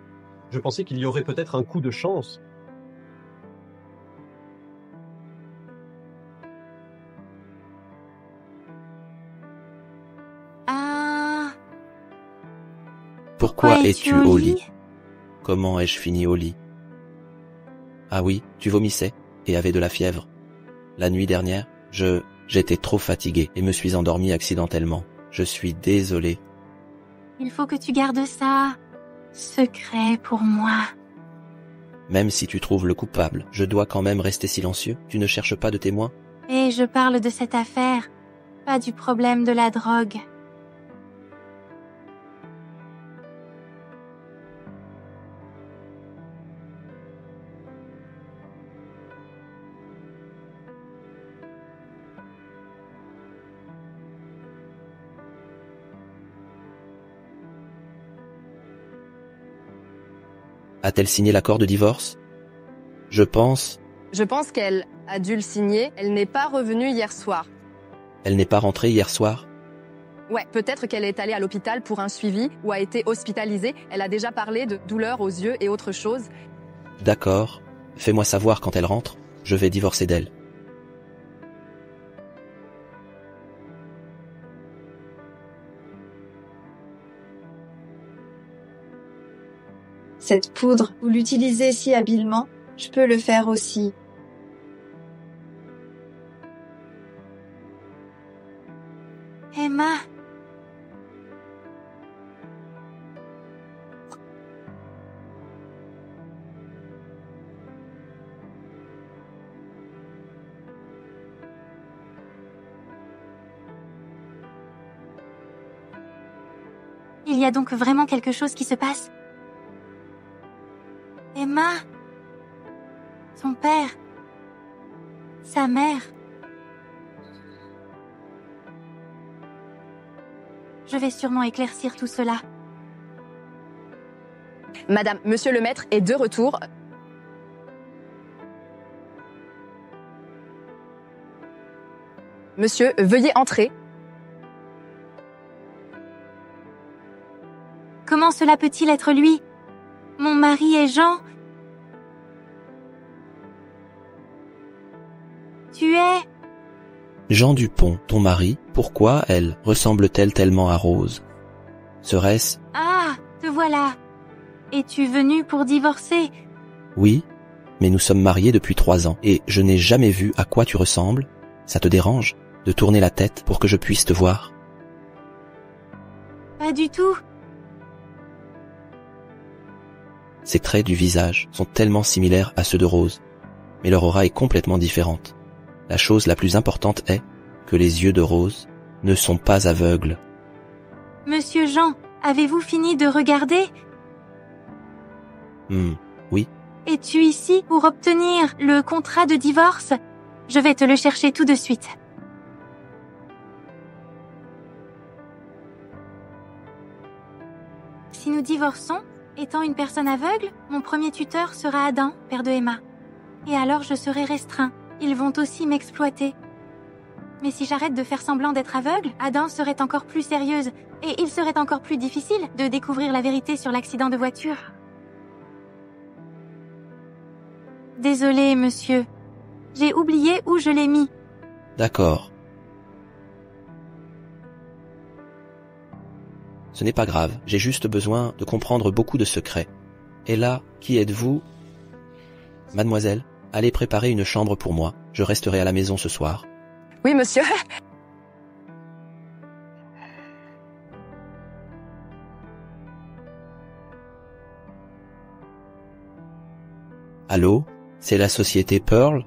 Je pensais qu'il y aurait peut-être un coup de chance. Ah. Pourquoi es-tu au lit? Comment ai-je fini au lit? Ah oui, tu vomissais et avais de la fièvre. La nuit dernière, j'étais trop fatigué et me suis endormi accidentellement. Je suis désolé. Il faut que tu gardes ça secret pour moi. Même si tu trouves le coupable, je dois quand même rester silencieux. Tu ne cherches pas de témoins? Et je parle de cette affaire, pas du problème de la drogue. A-t-elle signé l'accord de divorce? Je pense qu'elle a dû le signer. Elle n'est pas revenue hier soir. Elle n'est pas rentrée hier soir? Ouais, peut-être qu'elle est allée à l'hôpital pour un suivi ou a été hospitalisée. Elle a déjà parlé de douleurs aux yeux et autre chose. D'accord. Fais-moi savoir quand elle rentre. Je vais divorcer d'elle. Cette poudre, vous l'utilisez si habilement, je peux le faire aussi. Emma. Il y a donc vraiment quelque chose qui se passe? Emma, son père, sa mère. Je vais sûrement éclaircir tout cela. Madame, monsieur le maître est de retour. Monsieur, veuillez entrer. Comment cela peut-il être lui? Mon mari est Jean. Tu es... Jean Dupont, ton mari, pourquoi elle ressemble-t-elle tellement à Rose? Serait-ce... Ah, te voilà. Es-tu venu pour divorcer? Oui, mais nous sommes mariés depuis 3 ans et je n'ai jamais vu à quoi tu ressembles. Ça te dérange de tourner la tête pour que je puisse te voir? Pas du tout. Ses traits du visage sont tellement similaires à ceux de Rose, mais leur aura est complètement différente. La chose la plus importante est que les yeux de Rose ne sont pas aveugles. Monsieur Jean, avez-vous fini de regarder? Oui. Es-tu ici pour obtenir le contrat de divorce? Je vais te le chercher tout de suite. Si nous divorçons, étant une personne aveugle, mon premier tuteur sera Adam, père de Emma. Et alors je serai restreint. Ils vont aussi m'exploiter. Mais si j'arrête de faire semblant d'être aveugle, Adam serait encore plus sérieuse, et il serait encore plus difficile de découvrir la vérité sur l'accident de voiture. Désolée, monsieur. J'ai oublié où je l'ai mis. D'accord. Ce n'est pas grave, j'ai juste besoin de comprendre beaucoup de secrets. Et là, qui êtes-vous? Mademoiselle, allez préparer une chambre pour moi. Je resterai à la maison ce soir. Oui, monsieur. Allô? C'est la société Pearl?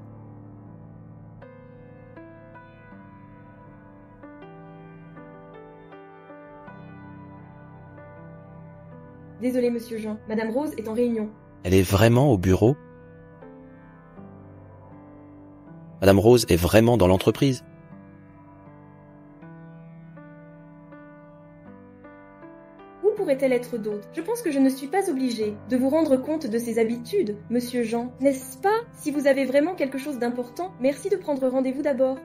Désolé, monsieur Jean. Madame Rose est en réunion. Elle est vraiment au bureau? Madame Rose est vraiment dans l'entreprise? Où pourrait-elle être d'autre? Je pense que je ne suis pas obligée de vous rendre compte de ses habitudes, monsieur Jean. N'est-ce pas? Si vous avez vraiment quelque chose d'important, merci de prendre rendez-vous d'abord.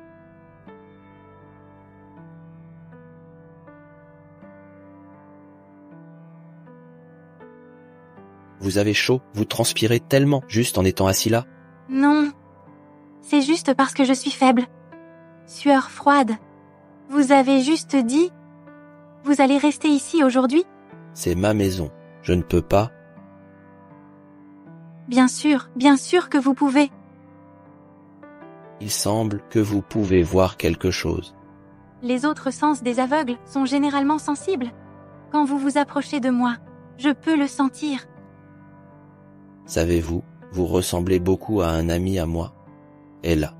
Vous avez chaud, vous transpirez tellement, juste en étant assis là. Non. C'est juste parce que je suis faible. Sueur froide. Vous avez juste dit... Vous allez rester ici aujourd'hui? C'est ma maison. Je ne peux pas. Bien sûr que vous pouvez. Il semble que vous pouvez voir quelque chose. Les autres sens des aveugles sont généralement sensibles. Quand vous vous approchez de moi, je peux le sentir. Savez-vous, vous ressemblez beaucoup à un ami à moi. Ella.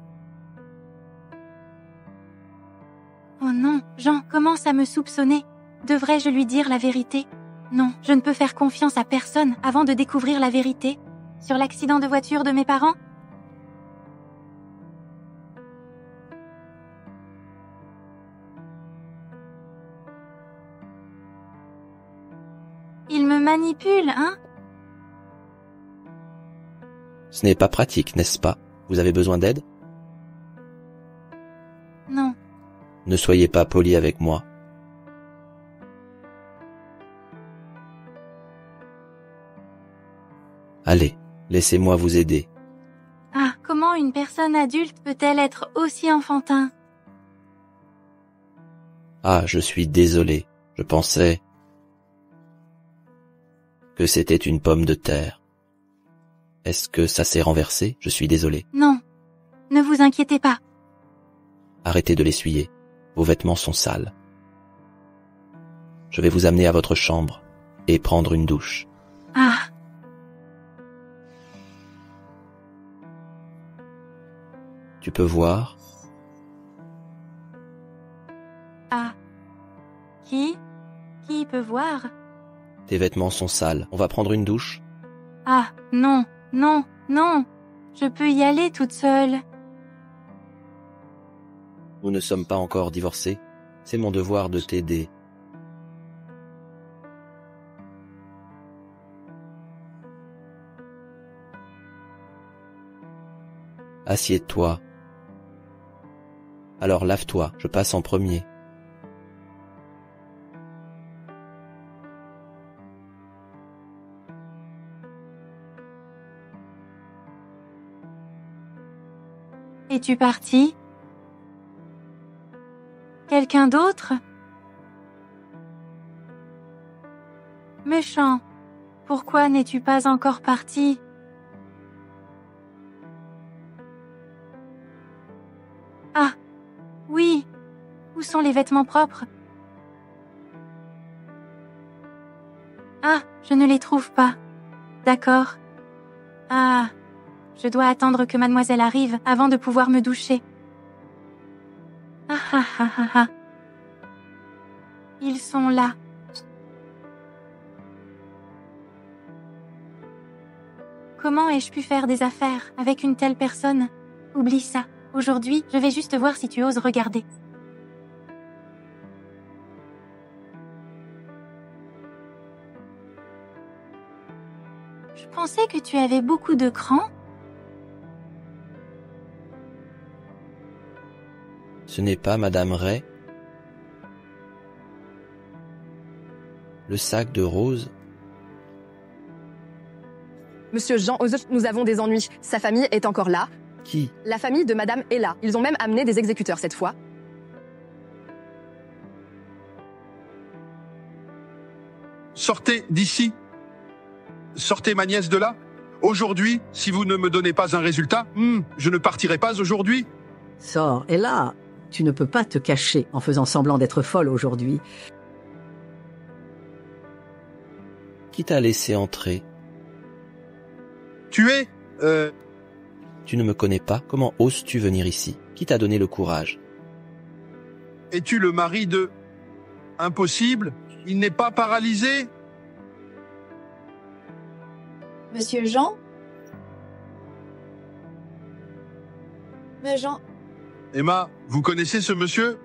Oh non, Jean commence à me soupçonner. Devrais-je lui dire la vérité? Non, je ne peux faire confiance à personne avant de découvrir la vérité sur l'accident de voiture de mes parents. Il me manipule, hein? Ce n'est pas pratique, n'est-ce pas? Vous avez besoin d'aide? Non. Ne soyez pas poli avec moi. Allez, laissez-moi vous aider. Ah, comment une personne adulte peut-elle être aussi enfantin? Ah, je suis désolé. Je pensais que c'était une pomme de terre. Est-ce que ça s'est renversé? Je suis désolé. Non, ne vous inquiétez pas. Arrêtez de l'essuyer. Vos vêtements sont sales. Je vais vous amener à votre chambre et prendre une douche. Ah. Tu peux voir? Ah. Qui peut voir? Tes vêtements sont sales. On va prendre une douche? Ah, non. Non, non, je peux y aller toute seule. Nous ne sommes pas encore divorcés. C'est mon devoir de t'aider. Assieds-toi. Alors lave-toi, je passe en premier. Es-tu parti? Quelqu'un d'autre? Méchant, pourquoi n'es-tu pas encore parti? Ah, oui, où sont les vêtements propres? Ah, je ne les trouve pas. D'accord. Ah... Je dois attendre que mademoiselle arrive avant de pouvoir me doucher. Ah ah ah ah ah. Ils sont là. Comment ai-je pu faire des affaires avec une telle personne? Oublie ça. Aujourd'hui, je vais juste voir si tu oses regarder. Je pensais que tu avais beaucoup de crans. Ce n'est pas Madame Ray? Le sac de Rose? Monsieur Jean Ozot, nous avons des ennuis. Sa famille est encore là. Qui? La famille de Madame est là. Ils ont même amené des exécuteurs cette fois. Sortez d'ici. Sortez ma nièce de là. Aujourd'hui, si vous ne me donnez pas un résultat, je ne partirai pas aujourd'hui. Sors, et là, tu ne peux pas te cacher en faisant semblant d'être folle aujourd'hui. Qui t'a laissé entrer? Tu es... Tu ne me connais pas, comment oses-tu venir ici? Qui t'a donné le courage? Es-tu le mari de... Impossible? Il n'est pas paralysé? Monsieur Jean? Mais Jean, Emma, vous connaissez ce monsieur?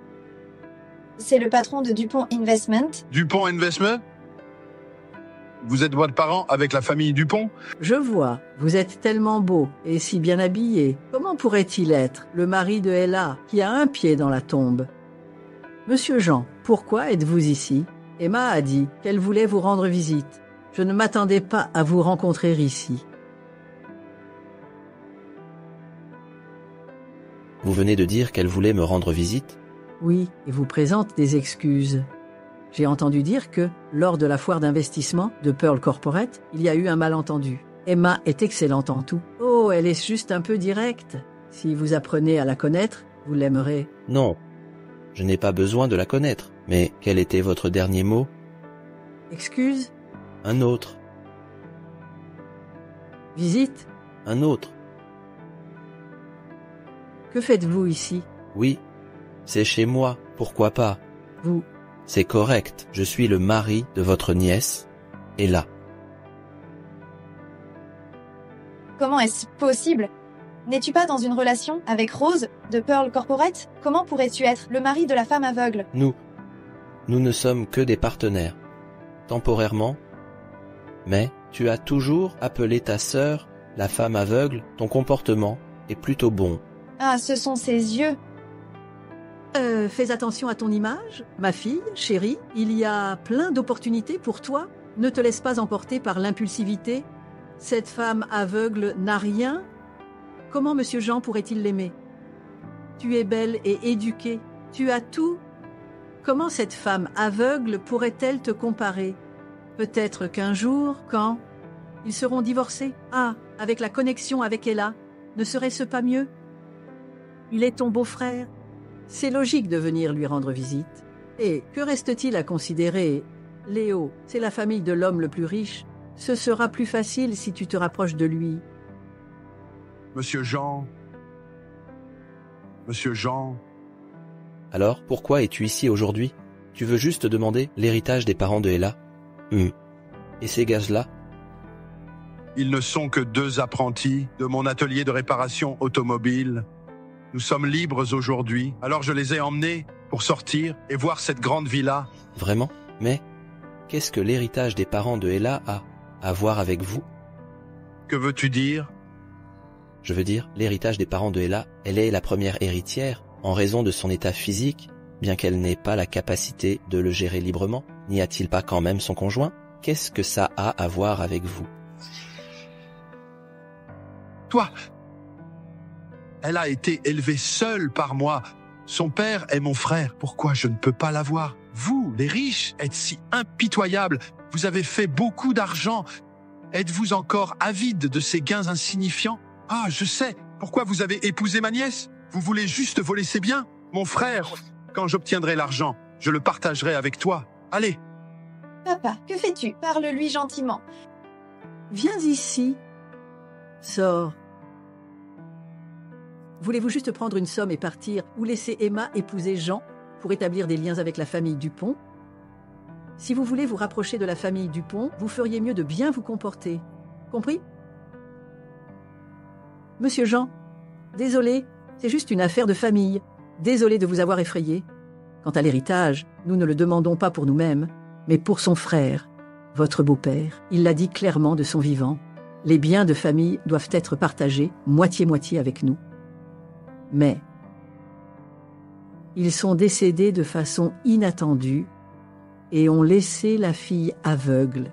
c'est le patron de Dupont Investment. Dupont Investment? Vous êtes votre parent avec la famille Dupont? Je vois, vous êtes tellement beau et si bien habillé. Comment pourrait-il être le mari de Ella, qui a un pied dans la tombe? Monsieur Jean, pourquoi êtes-vous ici? Emma a dit qu'elle voulait vous rendre visite. Je ne m'attendais pas à vous rencontrer ici. Vous venez de dire qu'elle voulait me rendre visite? Oui, et vous présente des excuses. J'ai entendu dire que, lors de la foire d'investissement de Pearl Corporate, il y a eu un malentendu. Emma est excellente en tout. Oh, elle est juste un peu directe. Si vous apprenez à la connaître, vous l'aimerez. Non, je n'ai pas besoin de la connaître. Mais quel était votre dernier mot? Excuse? Un autre. Visite? Un autre. Que faites-vous ici? Oui, c'est chez moi, pourquoi pas? Vous? C'est correct, je suis le mari de votre nièce, Ella. Comment est-ce possible? N'es-tu pas dans une relation avec Rose de Pearl Corporate? Comment pourrais-tu être le mari de la femme aveugle? Nous ne sommes que des partenaires, temporairement. Mais tu as toujours appelé ta sœur la femme aveugle, ton comportement est plutôt bon. Ah, ce sont ses yeux. Fais attention à ton image, ma fille, chérie. Il y a plein d'opportunités pour toi. Ne te laisse pas emporter par l'impulsivité. Cette femme aveugle n'a rien. Comment Monsieur Jean pourrait-il l'aimer? Tu es belle et éduquée. Tu as tout. Comment cette femme aveugle pourrait-elle te comparer? Peut-être qu'un jour, quand ils seront divorcés, avec la connexion avec Ella, ne serait-ce pas mieux? Il est ton beau-frère. C'est logique de venir lui rendre visite. Et que reste-t-il à considérer? Léo, c'est la famille de l'homme le plus riche. Ce sera plus facile si tu te rapproches de lui. Monsieur Jean. Monsieur Jean. Alors, pourquoi es-tu ici aujourd'hui? Tu veux juste demander l'héritage des parents de Ella? Et ces gaz-là? Ils ne sont que 2 apprentis de mon atelier de réparation automobile. Nous sommes libres aujourd'hui, alors je les ai emmenés pour sortir et voir cette grande villa. Vraiment? Mais qu'est-ce que l'héritage des parents de Ella a à voir avec vous? Que veux-tu dire? Je veux dire, l'héritage des parents de Ella, elle est la première héritière, en raison de son état physique, bien qu'elle n'ait pas la capacité de le gérer librement. N'y a-t-il pas quand même son conjoint? Qu'est-ce que ça a à voir avec vous? Toi, elle a été élevée seule par moi. Son père est mon frère. Pourquoi je ne peux pas l'avoir? Vous, les riches, êtes si impitoyables. Vous avez fait beaucoup d'argent. Êtes-vous encore avide de ces gains insignifiants? Ah, je sais. Pourquoi vous avez épousé ma nièce? Vous voulez juste voler ses biens? Mon frère, quand j'obtiendrai l'argent, je le partagerai avec toi. Allez. Papa, que fais-tu? Parle-lui gentiment. Viens ici. Sors. Voulez-vous juste prendre une somme et partir ou laisser Emma épouser Jean pour établir des liens avec la famille Dupont? Si vous voulez vous rapprocher de la famille Dupont, vous feriez mieux de bien vous comporter. Compris? Monsieur Jean, désolé, c'est juste une affaire de famille. Désolé de vous avoir effrayé. Quant à l'héritage, nous ne le demandons pas pour nous-mêmes, mais pour son frère, votre beau-père. Il l'a dit clairement de son vivant. Les biens de famille doivent être partagés moitié-moitié avec nous. Mais Ils sont décédés de façon inattendue et ont laissé la fille aveugle.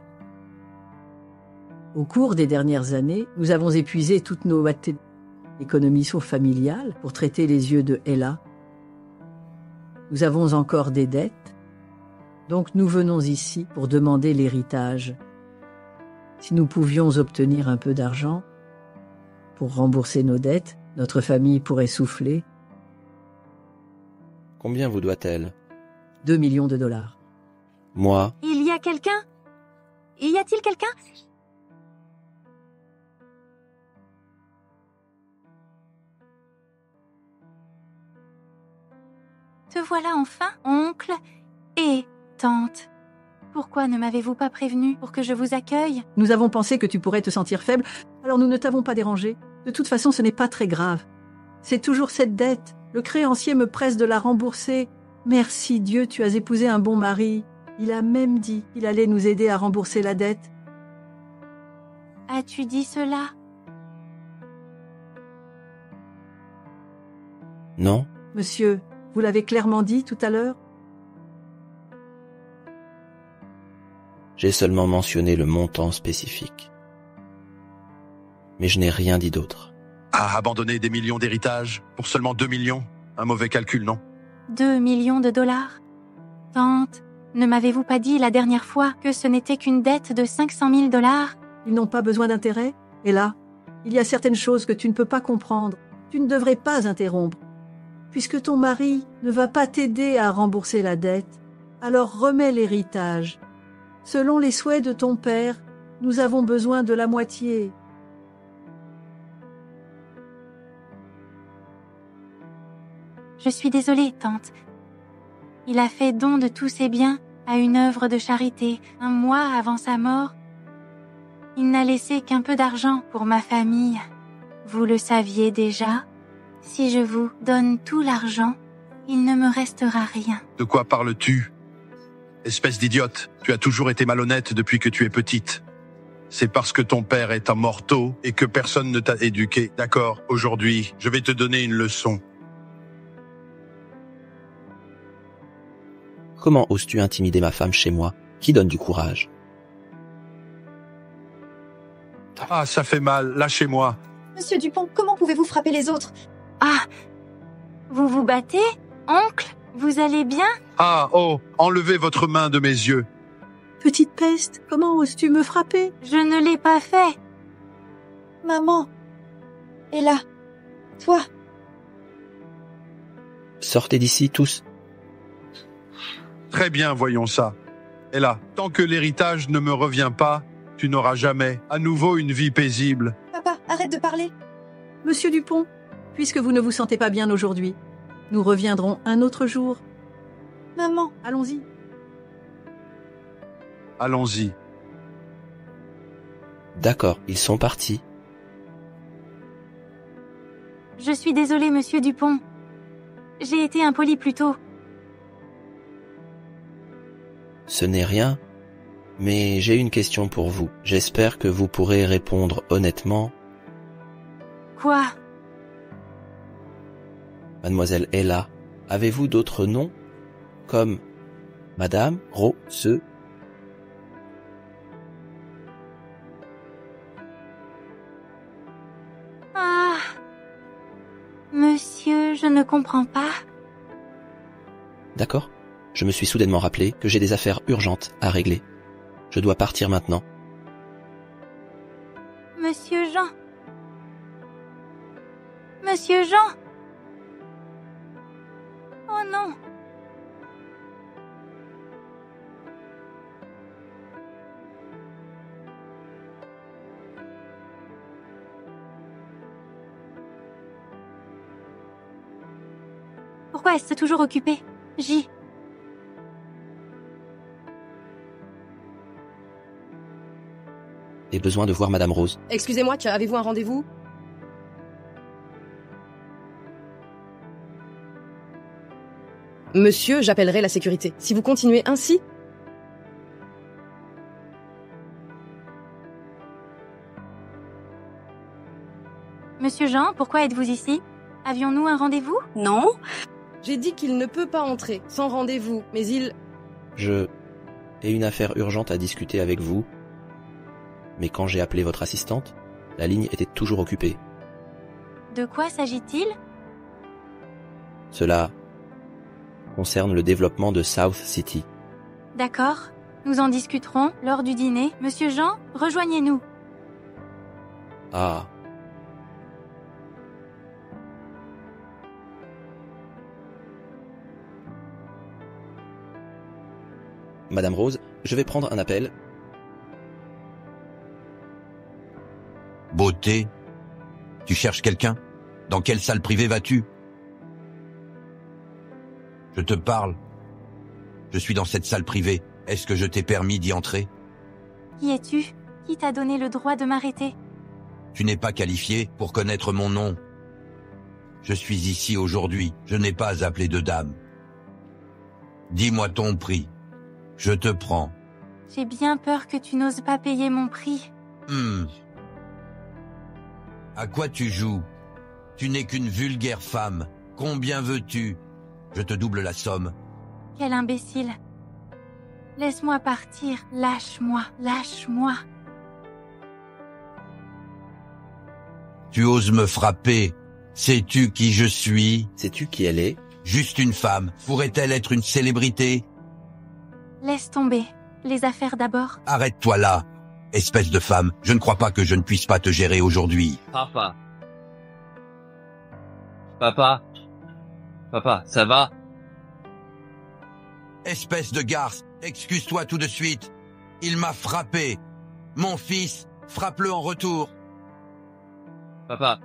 Au cours des dernières années, nous avons épuisé toutes nos économies familiales pour traiter les yeux de Ella. Nous avons encore des dettes, donc nous venons ici pour demander l'héritage. Si nous pouvions obtenir un peu d'argent pour rembourser nos dettes, notre famille pourrait souffler. Combien vous doit-elle? 2 millions de dollars. Moi, Il y a quelqu'un? Y a-t-il quelqu'un? Te voilà enfin, oncle et tante. Pourquoi ne m'avez-vous pas prévenu pour que je vous accueille? Nous avons pensé que tu pourrais te sentir faible, alors nous ne t'avons pas dérangé. De toute façon, ce n'est pas très grave. C'est toujours cette dette. Le créancier me presse de la rembourser. Merci Dieu, tu as épousé un bon mari. Il a même dit qu'il allait nous aider à rembourser la dette. As-tu dit cela? non? Monsieur, vous l'avez clairement dit tout à l'heure? J'ai seulement mentionné le montant spécifique. Mais je n'ai rien dit d'autre. Ah, abandonner des millions d'héritages pour seulement 2 millions? Un mauvais calcul, non? 2 millions de dollars? Tante, ne m'avez-vous pas dit la dernière fois que ce n'était qu'une dette de 500 000 dollars? Ils n'ont pas besoin d'intérêt? Et là, il y a certaines choses que tu ne peux pas comprendre. Tu ne devrais pas interrompre. Puisque ton mari ne va pas t'aider à rembourser la dette, alors remets l'héritage. Selon les souhaits de ton père, nous avons besoin de la moitié. Je suis désolée, tante. Il a fait don de tous ses biens à une œuvre de charité 1 mois avant sa mort. Il n'a laissé qu'un peu d'argent pour ma famille. Vous le saviez déjà? Si je vous donne tout l'argent, il ne me restera rien. De quoi parles-tu? Espèce d'idiote, tu as toujours été malhonnête depuis que tu es petite. C'est parce que ton père est un morteau et que personne ne t'a éduqué. D'accord, aujourd'hui, je vais te donner une leçon. Comment oses-tu intimider ma femme chez moi? Qui donne du courage? Ah, ça fait mal, lâchez-moi. Monsieur Dupont, comment pouvez-vous frapper les autres? Ah! Vous vous battez? Oncle, vous allez bien? Ah, oh, enlevez votre main de mes yeux. Petite peste, comment oses-tu me frapper? Je ne l'ai pas fait. Maman. Et là, toi. Sortez d'ici tous. Très bien, voyons ça. Et là, tant que l'héritage ne me revient pas, tu n'auras jamais à nouveau une vie paisible. Papa, arrête de parler. Monsieur Dupont, puisque vous ne vous sentez pas bien aujourd'hui, nous reviendrons un autre jour. Maman. Allons-y. Allons-y. D'accord, ils sont partis. Je suis désolée, monsieur Dupont. J'ai été impolie plus tôt. Ce n'est rien, mais j'ai une question pour vous. J'espère que vous pourrez répondre honnêtement. Quoi? Mademoiselle Ella, avez-vous d'autres noms? Comme Madame Rose? Ah! Monsieur, je ne comprends pas. D'accord. Je me suis soudainement rappelé que j'ai des affaires urgentes à régler. Je dois partir maintenant. Monsieur Jean. Monsieur Jean. Oh non. Pourquoi est-ce toujours occupé? J. J'ai besoin de voir Madame Rose. Excusez-moi, avez-vous un rendez-vous? Monsieur, j'appellerai la sécurité. Si vous continuez ainsi... Monsieur Jean, pourquoi êtes-vous ici? Avions-nous un rendez-vous? Non, J'ai dit qu'il ne peut pas entrer, sans rendez-vous, mais il... Je ai une affaire urgente à discuter avec vous, mais quand j'ai appelé votre assistante, la ligne était toujours occupée. De quoi s'agit-il? Cela concerne le développement de South City. D'accord, nous en discuterons lors du dîner. Monsieur Jean, rejoignez-nous. Ah. Madame Rose, je vais prendre un appel. Beauté, tu cherches quelqu'un? Dans quelle salle privée vas-tu? Je te parle. Je suis dans cette salle privée. Est-ce que je t'ai permis d'y entrer? Qui es-tu? Qui t'a donné le droit de m'arrêter? Tu n'es pas qualifié pour connaître mon nom. Je suis ici aujourd'hui. Je n'ai pas appelé de dame. Dis-moi ton prix. Je te prends. J'ai bien peur que tu n'oses pas payer mon prix. À quoi tu joues? Tu n'es qu'une vulgaire femme. Combien veux-tu? Je te double la somme. Quel imbécile. Laisse-moi partir. Lâche-moi, lâche-moi. Tu oses me frapper. Sais-tu qui je suis? Sais-tu qui elle est? Juste une femme. Pourrait-elle être une célébrité? Laisse tomber. Les affaires d'abord. Arrête-toi là, espèce de femme. Je ne crois pas que je ne puisse pas te gérer aujourd'hui. Papa. Papa, ça va? Espèce de garce, excuse-toi tout de suite. Il m'a frappé. Mon fils, frappe-le en retour. Papa,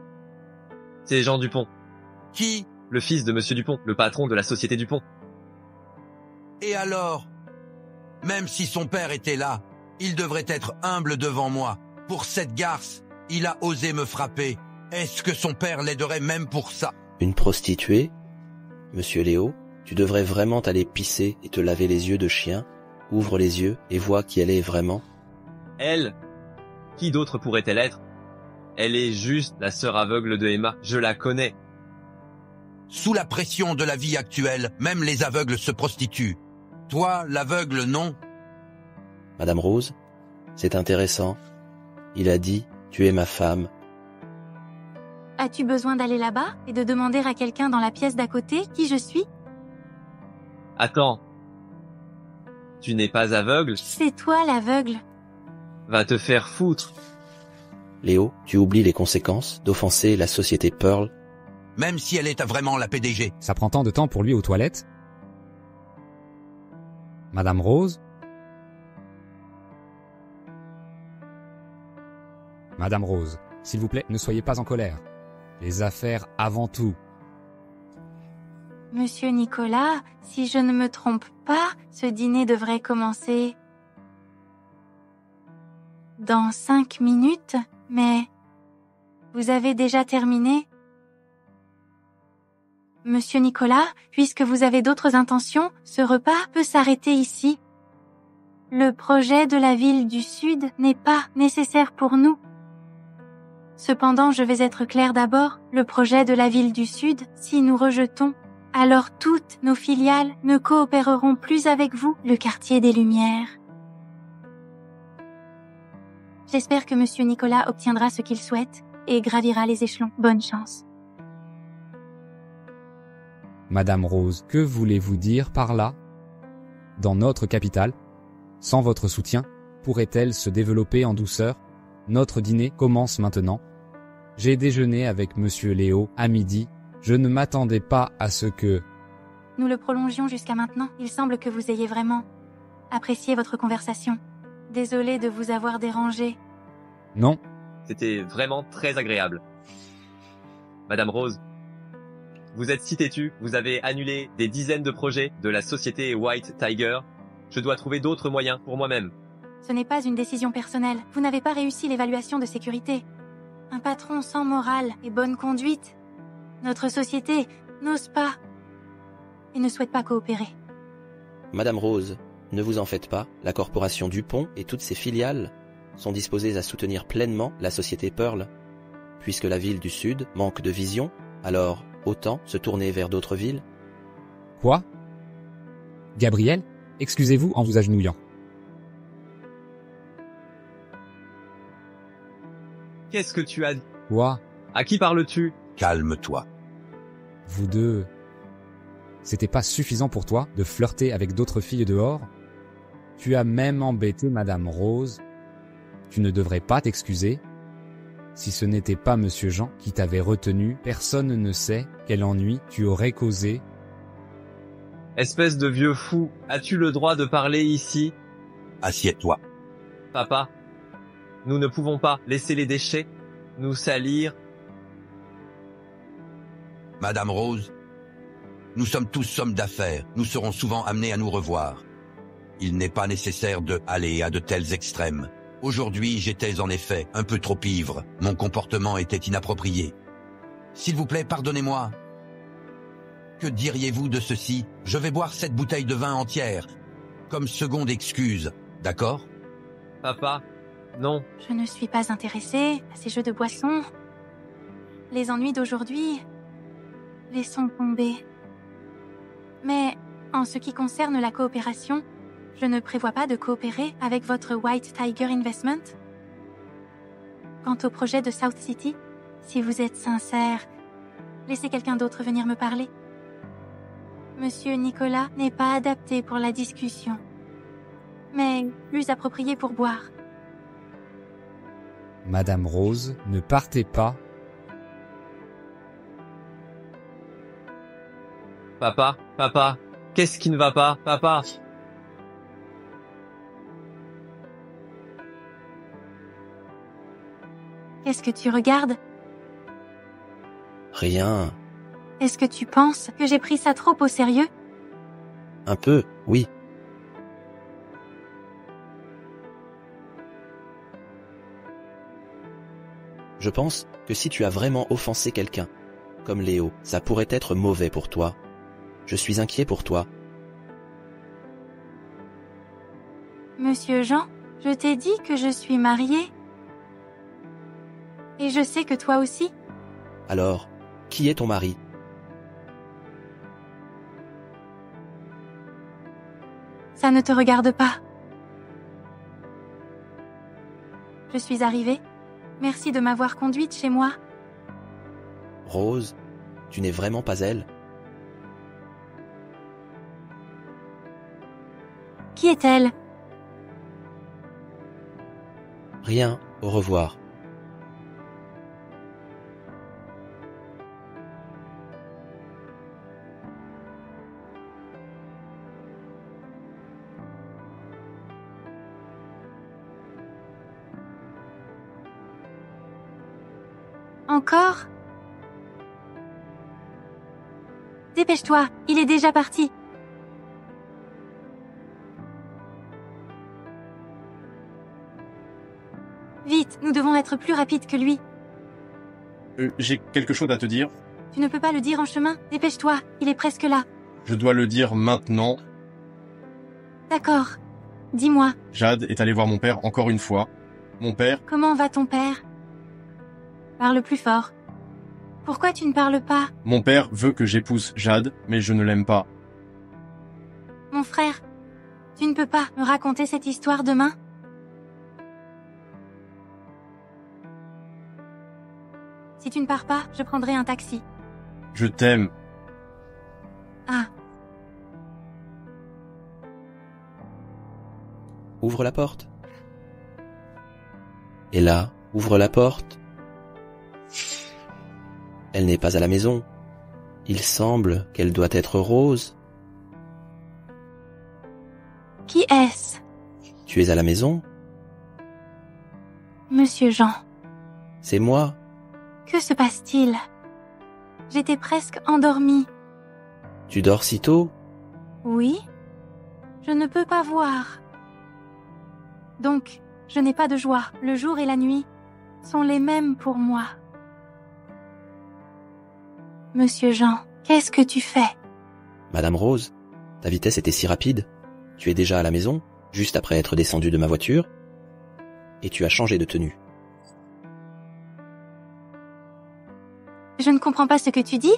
c'est Jean Dupont. Qui? Le fils de Monsieur Dupont, le patron de la société Dupont. Et alors? Même si son père était là, il devrait être humble devant moi. Pour cette garce, il a osé me frapper. Est-ce que son père l'aiderait même pour ça? Une prostituée? Monsieur Léo, tu devrais vraiment t'aller pisser et te laver les yeux de chien. Ouvre les yeux et vois qui elle est vraiment. Elle? Qui d'autre pourrait-elle être? Elle est juste la sœur aveugle de Emma. Je la connais. Sous la pression de la vie actuelle, même les aveugles se prostituent. Toi, l'aveugle, non? Madame Rose, c'est intéressant. Il a dit, tu es ma femme. As-tu besoin d'aller là-bas et de demander à quelqu'un dans la pièce d'à côté qui je suis? Attends. Tu n'es pas aveugle? C'est toi l'aveugle. Va te faire foutre. Léo, tu oublies les conséquences d'offenser la société Pearl? Même si elle est vraiment la PDG. Ça prend tant de temps pour lui aux toilettes? Madame Rose? Madame Rose, s'il vous plaît, ne soyez pas en colère. Les affaires avant tout. Monsieur Nicolas, si je ne me trompe pas, ce dîner devrait commencer dans 5 minutes, mais vous avez déjà terminé? Monsieur Nicolas, puisque vous avez d'autres intentions, ce repas peut s'arrêter ici. Le projet de la ville du Sud n'est pas nécessaire pour nous. Cependant, je vais être clair d'abord, le projet de la ville du Sud, si nous rejetons, alors toutes nos filiales ne coopéreront plus avec vous, le quartier des Lumières. J'espère que Monsieur Nicolas obtiendra ce qu'il souhaite et gravira les échelons. Bonne chance. Madame Rose, que voulez-vous dire par là? Dans notre capitale, sans votre soutien, pourrait-elle se développer en douceur? Notre dîner commence maintenant. J'ai déjeuné avec Monsieur Léo à midi. Je ne m'attendais pas à ce que... Nous le prolongions jusqu'à maintenant. Il semble que vous ayez vraiment apprécié votre conversation. Désolée de vous avoir dérangé. Non. C'était vraiment très agréable. Madame Rose, vous êtes si têtue, vous avez annulé des dizaines de projets de la société White Tiger. Je dois trouver d'autres moyens pour moi-même. Ce n'est pas une décision personnelle. Vous n'avez pas réussi l'évaluation de sécurité. Un patron sans morale et bonne conduite. Notre société n'ose pas et ne souhaite pas coopérer. Madame Rose, ne vous en faites pas, la corporation Dupont et toutes ses filiales sont disposées à soutenir pleinement la société Pearl. Puisque la ville du Sud manque de vision, alors autant se tourner vers d'autres villes. Quoi? Gabriel, excusez-vous en vous agenouillant. Qu'est-ce que tu as dit? Quoi? À qui parles-tu? Calme-toi. Vous deux... C'était pas suffisant pour toi de flirter avec d'autres filles dehors? Tu as même embêté Madame Rose. Tu ne devrais pas t'excuser. Si ce n'était pas Monsieur Jean qui t'avait retenu, personne ne sait quel ennui tu aurais causé. Espèce de vieux fou, as-tu le droit de parler ici? Assieds-toi. Papa, nous ne pouvons pas laisser les déchets nous salir. Madame Rose, nous sommes tous hommes d'affaires. Nous serons souvent amenés à nous revoir. Il n'est pas nécessaire de aller à de tels extrêmes. Aujourd'hui, j'étais en effet un peu trop ivre. Mon comportement était inapproprié. S'il vous plaît, pardonnez-moi. Que diriez-vous de ceci? Je vais boire cette bouteille de vin entière, comme seconde excuse, d'accord? Papa, non. Je ne suis pas intéressée à ces jeux de boissons. Les ennuis d'aujourd'hui, laissons tomber. Mais en ce qui concerne la coopération, je ne prévois pas de coopérer avec votre White Tiger Investment. Quant au projet de South City, si vous êtes sincère, laissez quelqu'un d'autre venir me parler. Monsieur Nicolas n'est pas adapté pour la discussion, mais plus approprié pour boire. Madame Rose, ne partez pas. Papa, qu'est-ce qui ne va pas, papa? Qu'est-ce que tu regardes? Rien. Est-ce que tu penses que j'ai pris ça trop au sérieux? Un peu, oui. Je pense que si tu as vraiment offensé quelqu'un, comme Léo, ça pourrait être mauvais pour toi. Je suis inquiet pour toi. Monsieur Jean, je t'ai dit que je suis mariée. Et je sais que toi aussi. Alors, qui est ton mari? Ça ne te regarde pas. Je suis arrivée. Merci de m'avoir conduite chez moi. Rose, tu n'es vraiment pas elle? Qui est-elle? Rien, au revoir. Encore? Dépêche-toi, il est déjà parti. Vite, nous devons être plus rapides que lui. J'ai quelque chose à te dire. Tu ne peux pas le dire en chemin? Dépêche-toi, il est presque là. Je dois le dire maintenant. D'accord. Dis-moi. Jade est allée voir mon père encore une fois. Mon père... Comment va ton père? Parle plus fort. Pourquoi tu ne parles pas? Mon père veut que j'épouse Jade, mais je ne l'aime pas. Mon frère, tu ne peux pas me raconter cette histoire demain? Si tu ne pars pas, je prendrai un taxi. Je t'aime. Ah. Ouvre la porte. Et là, ouvre la porte. Elle n'est pas à la maison. Il semble qu'elle doit être Rose. Qui est-ce? Tu es à la maison? Monsieur Jean. C'est moi. Que se passe-t-il? J'étais presque endormie. Tu dors si tôt? Oui. Je ne peux pas voir. Donc, je n'ai pas de joie. Le jour et la nuit sont les mêmes pour moi. Monsieur Jean, qu'est-ce que tu fais? Madame Rose, ta vitesse était si rapide. Tu es déjà à la maison, juste après être descendu de ma voiture, et tu as changé de tenue. Je ne comprends pas ce que tu dis.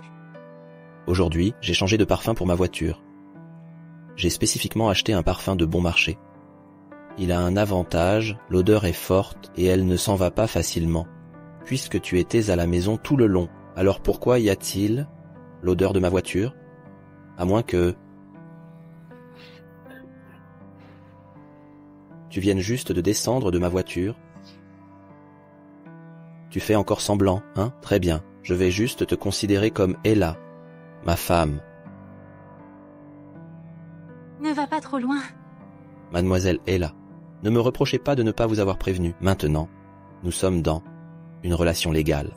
Aujourd'hui, j'ai changé de parfum pour ma voiture. J'ai spécifiquement acheté un parfum de bon marché. Il a un avantage, l'odeur est forte et elle ne s'en va pas facilement. Puisque tu étais à la maison tout le long, alors pourquoi y a-t-il l'odeur de ma voiture? À moins que tu viennes juste de descendre de ma voiture. Tu fais encore semblant, hein? Très bien. Je vais juste te considérer comme Ella, ma femme. Ne va pas trop loin. Mademoiselle Ella, ne me reprochez pas de ne pas vous avoir prévenu. Maintenant, nous sommes dans une relation légale.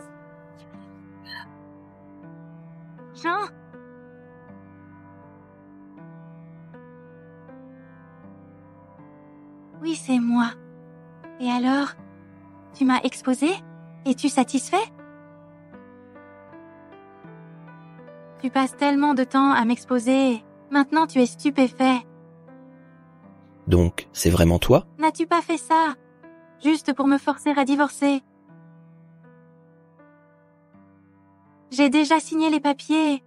Jean? Oui, c'est moi. Et alors? Tu m'as exposé? Es-tu satisfait? Tu passes tellement de temps à m'exposer. Maintenant, tu es stupéfait. Donc, c'est vraiment toi? N'as-tu pas fait ça? Juste pour me forcer à divorcer. J'ai déjà signé les papiers.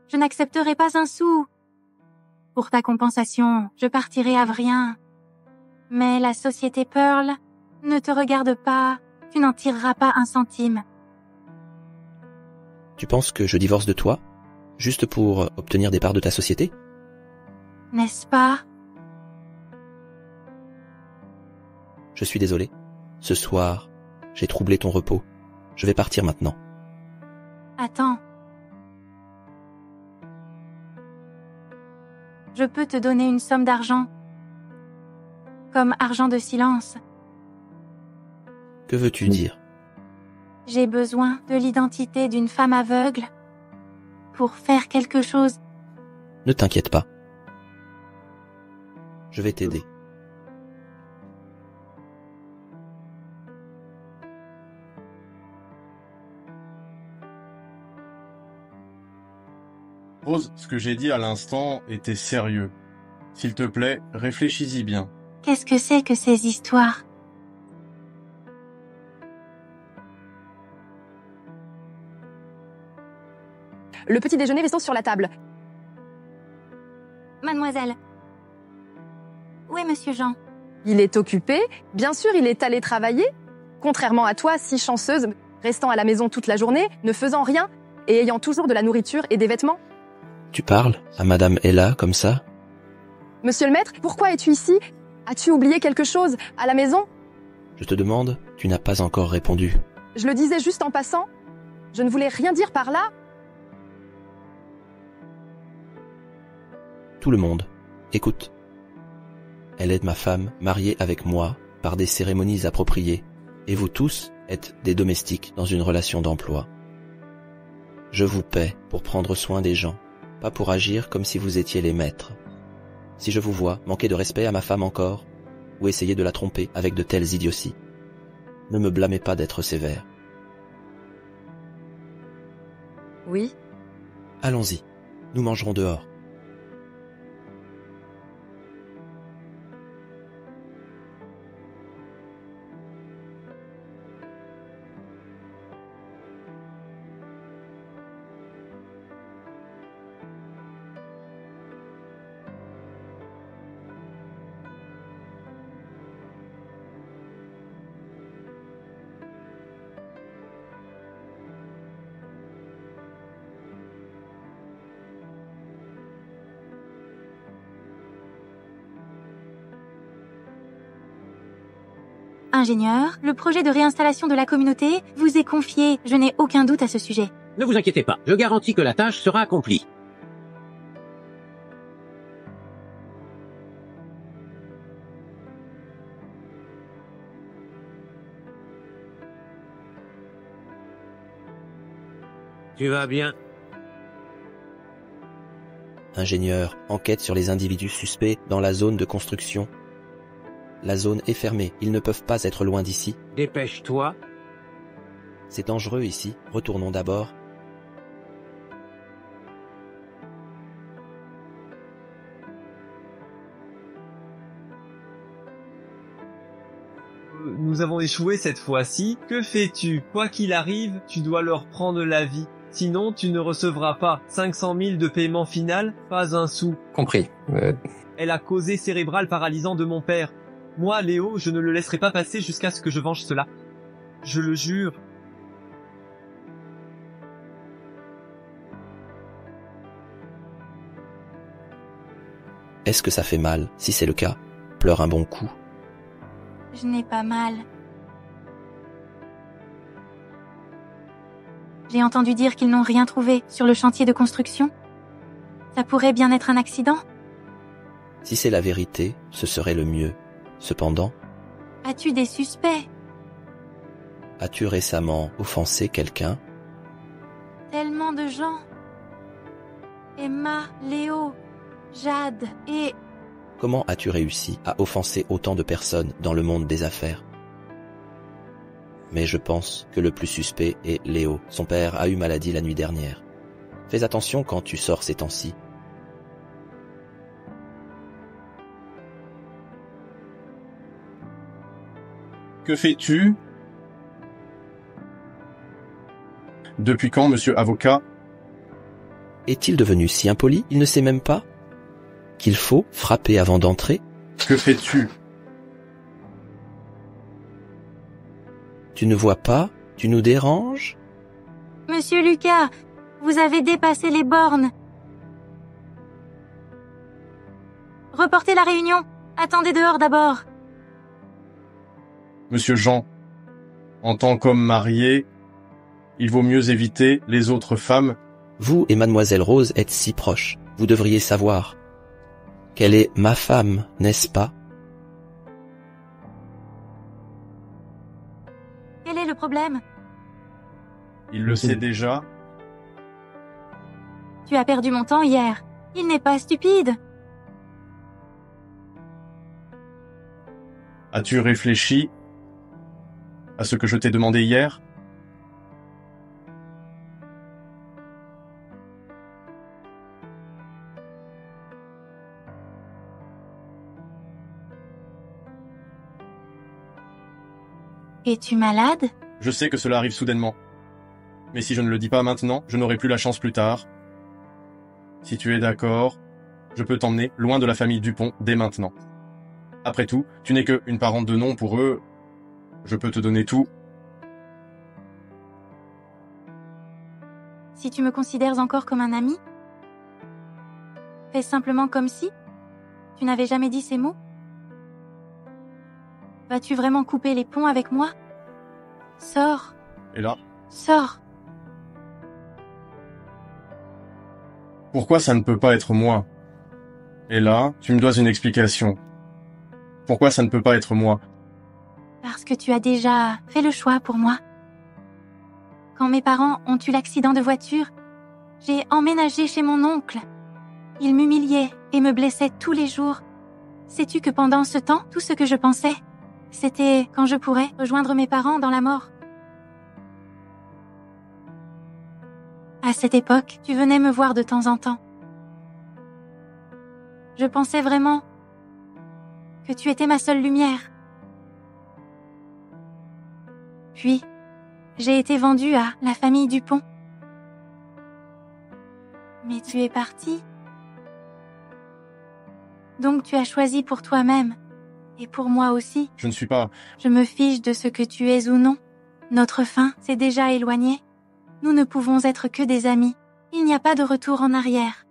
Je n'accepterai pas un sou. Pour ta compensation, je partirai à rien. Mais la société Pearl ne te regarde pas. Tu n'en tireras pas un centime. Tu penses que je divorce de toi? Juste pour obtenir des parts de ta société? N'est-ce pas? Je suis désolé. Ce soir, j'ai troublé ton repos. Je vais partir maintenant. Attends. Je peux te donner une somme d'argent. Comme argent de silence. Que veux-tu dire? J'ai besoin de l'identité d'une femme aveugle pour faire quelque chose. Ne t'inquiète pas. Je vais t'aider. Rose, ce que j'ai dit à l'instant était sérieux. S'il te plaît, réfléchis-y bien. Qu'est-ce que c'est que ces histoires? Le petit déjeuner restant sur la table. Mademoiselle. Où est Monsieur Jean? Il est occupé. Bien sûr, il est allé travailler. Contrairement à toi, si chanceuse, restant à la maison toute la journée, ne faisant rien et ayant toujours de la nourriture et des vêtements. Tu parles à Madame Ella comme ça? Monsieur le maître, pourquoi es-tu ici? As-tu oublié quelque chose à la maison? Je te demande, tu n'as pas encore répondu. Je le disais juste en passant. Je ne voulais rien dire par là. Tout le monde, écoute. Elle est ma femme, mariée avec moi, par des cérémonies appropriées, et vous tous êtes des domestiques dans une relation d'emploi. Je vous paie pour prendre soin des gens, pas pour agir comme si vous étiez les maîtres. Si je vous vois manquer de respect à ma femme encore, ou essayer de la tromper avec de telles idioties, ne me blâmez pas d'être sévère. Oui. Allons-y, nous mangerons dehors. Ingénieur, le projet de réinstallation de la communauté vous est confié. Je n'ai aucun doute à ce sujet. Ne vous inquiétez pas, je garantis que la tâche sera accomplie. Tu vas bien? Ingénieur, enquête sur les individus suspects dans la zone de construction. La zone est fermée, ils ne peuvent pas être loin d'ici. Dépêche-toi. C'est dangereux ici, retournons d'abord. Nous avons échoué cette fois-ci. Que fais-tu? Quoi qu'il arrive, tu dois leur prendre la vie. Sinon, tu ne recevras pas 500 000 de paiement final, pas un sou. Compris. Elle a causé cérébral paralysant de mon père. Moi, Léo, je ne le laisserai pas passer jusqu'à ce que je venge cela. Je le jure. Est-ce que ça fait mal? Si c'est le cas, pleure un bon coup. Je n'ai pas mal. J'ai entendu dire qu'ils n'ont rien trouvé sur le chantier de construction. Ça pourrait bien être un accident. Si c'est la vérité, ce serait le mieux. Cependant, As-tu des suspects? as-tu récemment offensé quelqu'un? Tellement de gens. Emma, Léo, Jade et... Comment as-tu réussi à offenser autant de personnes dans le monde des affaires? Mais je pense que le plus suspect est Léo. Son père a eu maladie la nuit dernière. Fais attention quand tu sors ces temps-ci. Que fais-tu? Depuis quand, monsieur avocat? Est-il devenu si impoli? Il ne sait même pas qu'il faut frapper avant d'entrer? Que fais-tu? Tu ne vois pas? Tu nous déranges? Monsieur Lucas, vous avez dépassé les bornes. Reportez la réunion. Attendez dehors d'abord. Monsieur Jean, en tant qu'homme marié, il vaut mieux éviter les autres femmes. Vous et mademoiselle Rose êtes si proches. Vous devriez savoir qu'elle est ma femme, n'est-ce pas? Quel est le problème? Il le sait déjà. Tu as perdu mon temps hier. Il n'est pas stupide. As-tu réfléchi à ce que je t'ai demandé hier? Es-tu malade? Je sais que cela arrive soudainement. Mais si je ne le dis pas maintenant, je n'aurai plus la chance plus tard. Si tu es d'accord, je peux t'emmener loin de la famille Dupont dès maintenant. Après tout, tu n'es que une parente de nom pour eux. Je peux te donner tout. Si tu me considères encore comme un ami? Fais simplement comme si tu n'avais jamais dit ces mots? Vas-tu vraiment couper les ponts avec moi? Sors. Et là, Sors. pourquoi ça ne peut pas être moi? Et là, tu me dois une explication. Pourquoi ça ne peut pas être moi? Parce que tu as déjà fait le choix pour moi. Quand mes parents ont eu l'accident de voiture, j'ai emménagé chez mon oncle. Il m'humiliait et me blessait tous les jours. Sais-tu que pendant ce temps, tout ce que je pensais, c'était quand je pourrais rejoindre mes parents dans la mort. À cette époque, tu venais me voir de temps en temps. Je pensais vraiment que tu étais ma seule lumière. Puis, j'ai été vendue à la famille Dupont. Mais tu es parti. Donc tu as choisi pour toi-même. Et pour moi aussi. Je ne suis pas... Je me fiche de ce que tu es ou non. Notre fin s'est déjà éloignée. Nous ne pouvons être que des amis. Il n'y a pas de retour en arrière.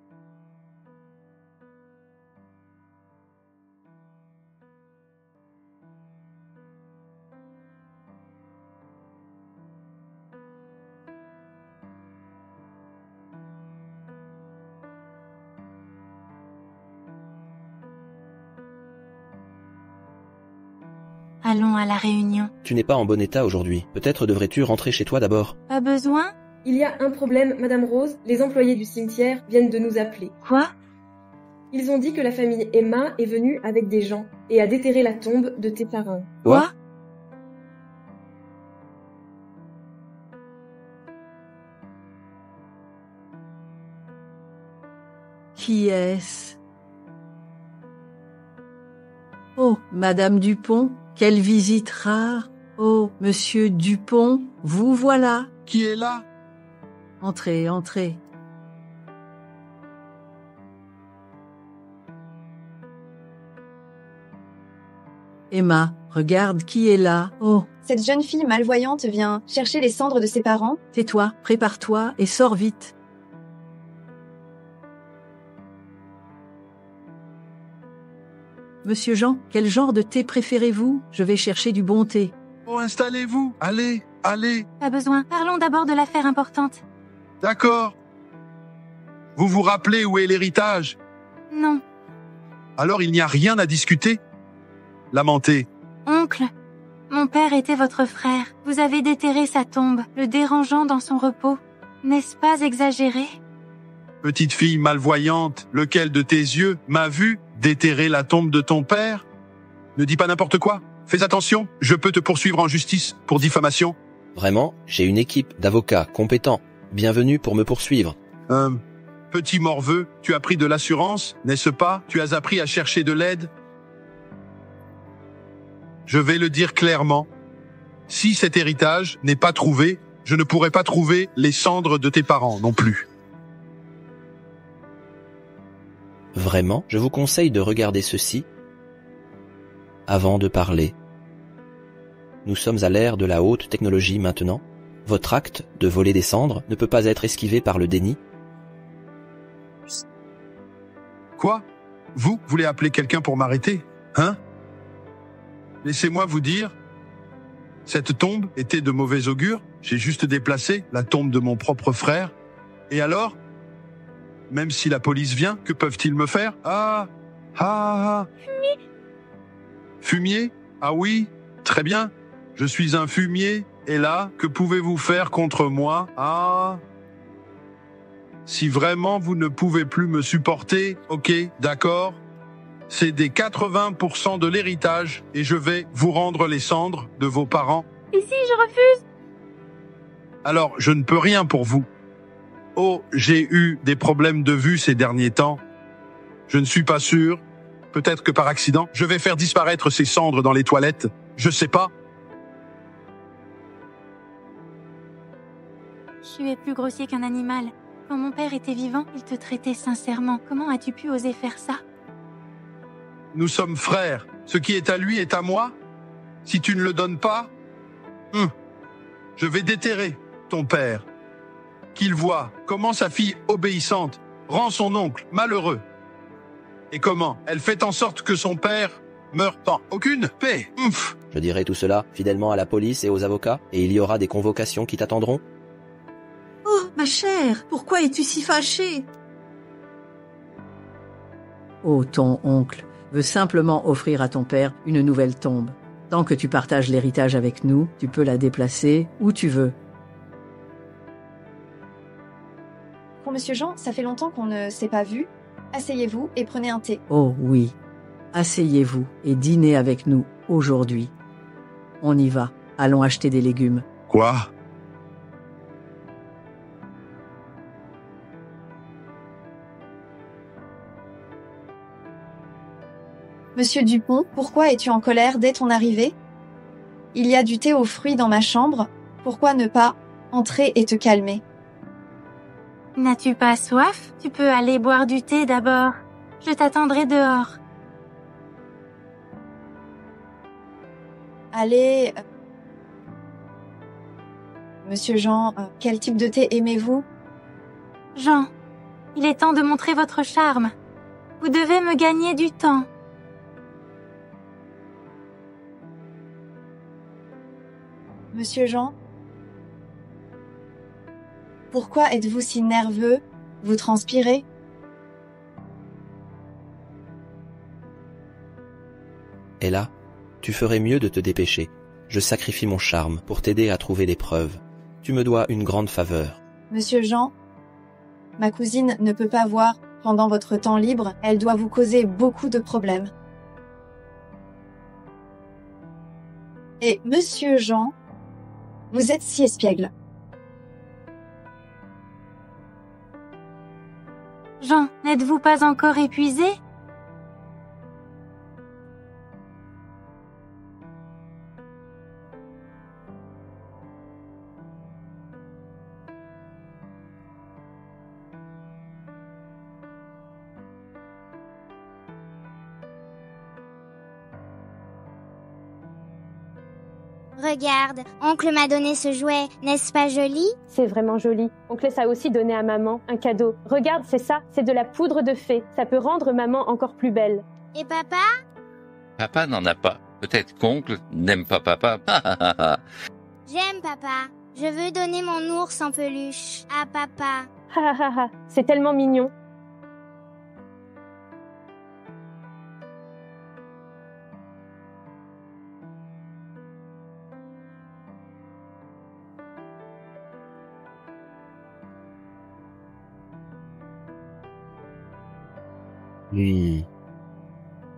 Allons à la réunion. Tu n'es pas en bon état aujourd'hui. Peut-être devrais-tu rentrer chez toi d'abord. Pas besoin? Il y a un problème, Madame Rose. Les employés du cimetière viennent de nous appeler. Quoi? Ils ont dit que la famille Emma est venue avec des gens et a déterré la tombe de tes parents. Quoi? Qui est-ce? Oh, Madame Dupont, quelle visite rare. Oh, Monsieur Dupont, vous voilà. Qui est là? Entrez, entrez. Emma, regarde qui est là. Oh, Cette jeune fille malvoyante vient chercher les cendres de ses parents. tais-toi, prépare-toi et sors vite. Monsieur Jean, quel genre de thé préférez-vous? Je vais chercher du bon thé. Oh, installez-vous. Allez, allez. Pas besoin. Parlons d'abord de l'affaire importante. D'accord. Vous vous rappelez où est l'héritage? Non. Alors il n'y a rien à discuter? Lamenté. Oncle, mon père était votre frère. Vous avez déterré sa tombe, le dérangeant dans son repos. N'est-ce pas exagéré? Petite fille malvoyante, lequel de tes yeux m'a vu déterrer la tombe de ton père? Ne dis pas n'importe quoi. Fais attention, je peux te poursuivre en justice pour diffamation. Vraiment, j'ai une équipe d'avocats compétents. Bienvenue pour me poursuivre. Petit morveux, tu as pris de l'assurance, n'est-ce pas? Tu as appris à chercher de l'aide? Je vais le dire clairement. Si cet héritage n'est pas trouvé, je ne pourrai pas trouver les cendres de tes parents non plus. Vraiment, je vous conseille de regarder ceci avant de parler. Nous sommes à l'ère de la haute technologie maintenant. Votre acte de voler des cendres ne peut pas être esquivé par le déni. Quoi? Vous voulez appeler quelqu'un pour m'arrêter? Hein? Laissez-moi vous dire, cette tombe était de mauvais augure. J'ai juste déplacé la tombe de mon propre frère. Et alors? Même si la police vient, que peuvent-ils me faire? Fumier. Fumier? Ah oui, très bien. Je suis un fumier. Et là, que pouvez-vous faire contre moi? Si vraiment vous ne pouvez plus me supporter, ok, d'accord. C'est des 80% de l'héritage et je vais vous rendre les cendres de vos parents. Et si je refuse? Alors, je ne peux rien pour vous. Oh, j'ai eu des problèmes de vue ces derniers temps. Je ne suis pas sûr. Peut-être que par accident, je vais faire disparaître ces cendres dans les toilettes. Je sais pas. Tu es plus grossier qu'un animal. Quand mon père était vivant, il te traitait sincèrement. Comment as-tu pu oser faire ça? Nous sommes frères. Ce qui est à lui est à moi. Si tu ne le donnes pas, je vais déterrer ton père. Qu'il voit comment sa fille obéissante rend son oncle malheureux. Et comment elle fait en sorte que son père meure sans aucune paix. Je dirai tout cela fidèlement à la police et aux avocats, et il y aura des convocations qui t'attendront. Oh, ma chère, pourquoi es-tu si fâchée? Oh, ton oncle veut simplement offrir à ton père une nouvelle tombe. Tant que tu partages l'héritage avec nous, tu peux la déplacer où tu veux. Pour Monsieur Jean, ça fait longtemps qu'on ne s'est pas vu. Asseyez-vous et prenez un thé. Oh oui, asseyez-vous et dînez avec nous aujourd'hui. On y va, allons acheter des légumes. Quoi? Monsieur Dupont, pourquoi es-tu en colère dès ton arrivée? Il y a du thé aux fruits dans ma chambre. Pourquoi ne pas entrer et te calmer? N'as-tu pas soif? Tu peux aller boire du thé d'abord. Je t'attendrai dehors. Allez... Monsieur Jean, quel type de thé aimez-vous? Jean, il est temps de montrer votre charme. Vous devez me gagner du temps. Monsieur Jean? Pourquoi êtes-vous si nerveux? Vous transpirez? Et là, tu ferais mieux de te dépêcher. Je sacrifie mon charme pour t'aider à trouver des preuves. Tu me dois une grande faveur. Monsieur Jean, ma cousine ne peut pas voir pendant votre temps libre. Elle doit vous causer beaucoup de problèmes. Et Monsieur Jean, vous êtes si espiègle. Jean, n'êtes-vous pas encore épuisé? Regarde, oncle m'a donné ce jouet, n'est-ce pas joli? C'est vraiment joli. Oncle a aussi donné à maman un cadeau. Regarde, c'est ça, c'est de la poudre de fée. Ça peut rendre maman encore plus belle. Et papa? Papa n'en a pas. Peut-être qu'oncle n'aime pas papa. J'aime papa. Je veux donner mon ours en peluche à papa. C'est tellement mignon.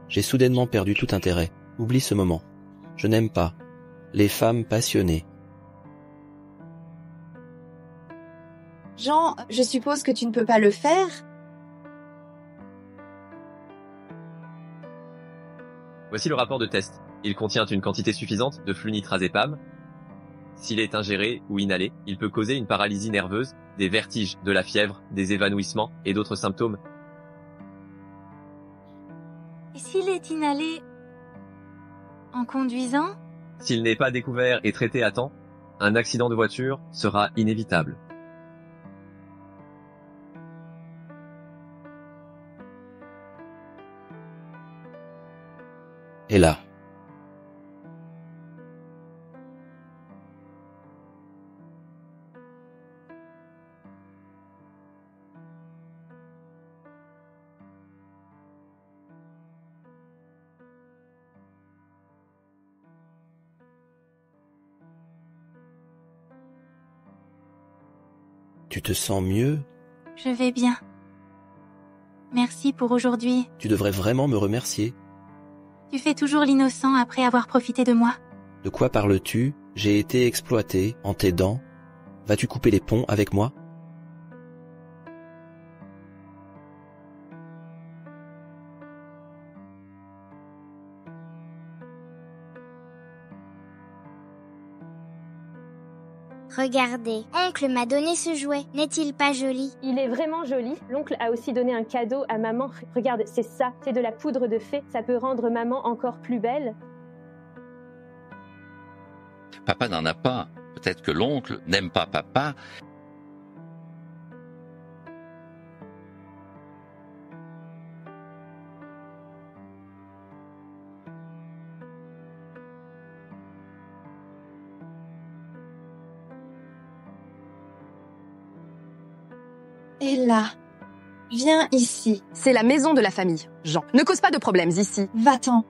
J'ai soudainement perdu tout intérêt. Oublie ce moment. Je n'aime pas les femmes passionnées. Jean, je suppose que tu ne peux pas le faire? Voici le rapport de test. Il contient une quantité suffisante de flunitrazépam. S'il est ingéré ou inhalé, il peut causer une paralysie nerveuse, des vertiges, de la fièvre, des évanouissements et d'autres symptômes. Et s'il est inhalé en conduisant? S'il n'est pas découvert et traité à temps, un accident de voiture sera inévitable. Et là. Tu te sens mieux? Je vais bien. Merci pour aujourd'hui. Tu devrais vraiment me remercier. Tu fais toujours l'innocent après avoir profité de moi. De quoi parles-tu? J'ai été exploité en t'aidant. Vas-tu couper les ponts avec moi? Regardez, oncle m'a donné ce jouet, n'est-il pas joli? Il est vraiment joli. L'oncle a aussi donné un cadeau à maman. Regarde, c'est ça, c'est de la poudre de fée. Ça peut rendre maman encore plus belle. Papa n'en a pas. Peut-être que l'oncle n'aime pas papa. Et là, viens ici. C'est la maison de la famille, Jean. Ne cause pas de problèmes ici. Va-t'en.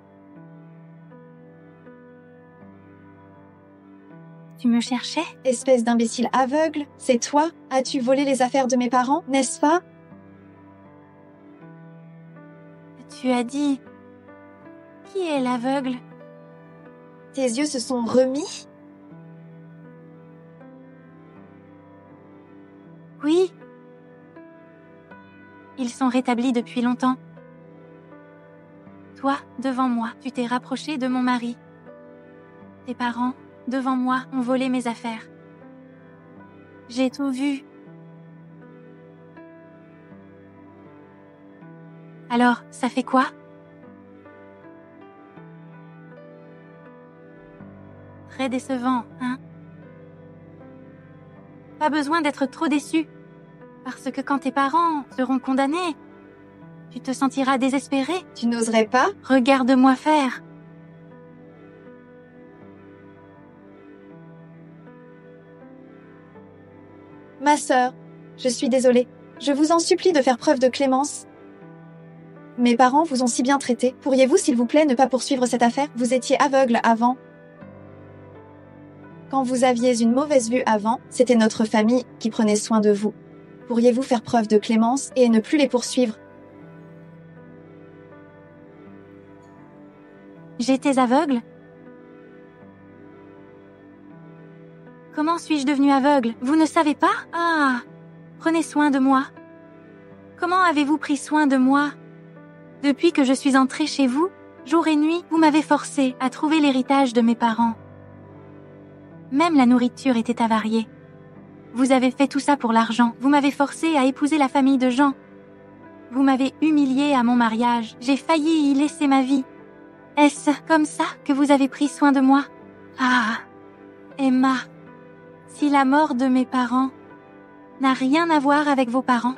Tu me cherchais? Espèce d'imbécile aveugle, c'est toi? As-tu volé les affaires de mes parents, n'est-ce pas? Tu as dit... Qui est l'aveugle? Tes yeux se sont remis? Oui. Ils sont rétablis depuis longtemps. Toi, devant moi, tu t'es rapproché de mon mari. Tes parents, devant moi, ont volé mes affaires. J'ai tout vu. Alors, ça fait quoi? Très décevant, hein? Pas besoin d'être trop déçu. Parce que quand tes parents seront condamnés, tu te sentiras désespéré. Tu n'oserais pas? Regarde-moi faire. Ma sœur, je suis désolée. Je vous en supplie de faire preuve de clémence. Mes parents vous ont si bien traité. Pourriez-vous, s'il vous plaît, ne pas poursuivre cette affaire? Vous étiez aveugle avant. Quand vous aviez une mauvaise vue avant, c'était notre famille qui prenait soin de vous. Pourriez-vous faire preuve de clémence et ne plus les poursuivre? J'étais aveugle? Comment suis-je devenue aveugle? Vous ne savez pas? Ah, prenez soin de moi. Comment avez-vous pris soin de moi? Depuis que je suis entrée chez vous, jour et nuit, vous m'avez forcé à trouver l'héritage de mes parents. Même la nourriture était avariée. Vous avez fait tout ça pour l'argent. Vous m'avez forcé à épouser la famille de Jean. Vous m'avez humiliée à mon mariage. J'ai failli y laisser ma vie. Est-ce comme ça que vous avez pris soin de moi? Ah, Emma, si la mort de mes parents n'a rien à voir avec vos parents,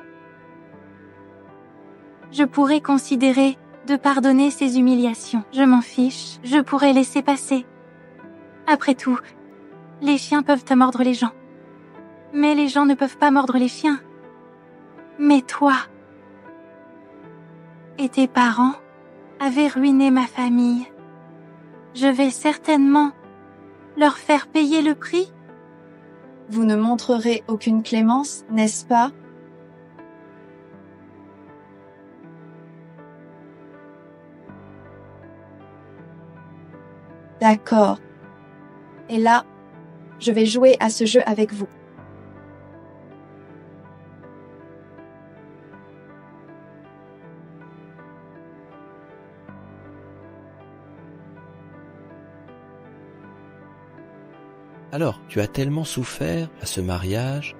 je pourrais considérer de pardonner ces humiliations. Je m'en fiche, je pourrais laisser passer. Après tout, les chiens peuvent te mordre les gens. Mais les gens ne peuvent pas mordre les chiens. Mais toi et tes parents avaient ruiné ma famille. Je vais certainement leur faire payer le prix. Vous ne montrerez aucune clémence, n'est-ce pas? D'accord. Et là, je vais jouer à ce jeu avec vous. Alors, tu as tellement souffert à ce mariage.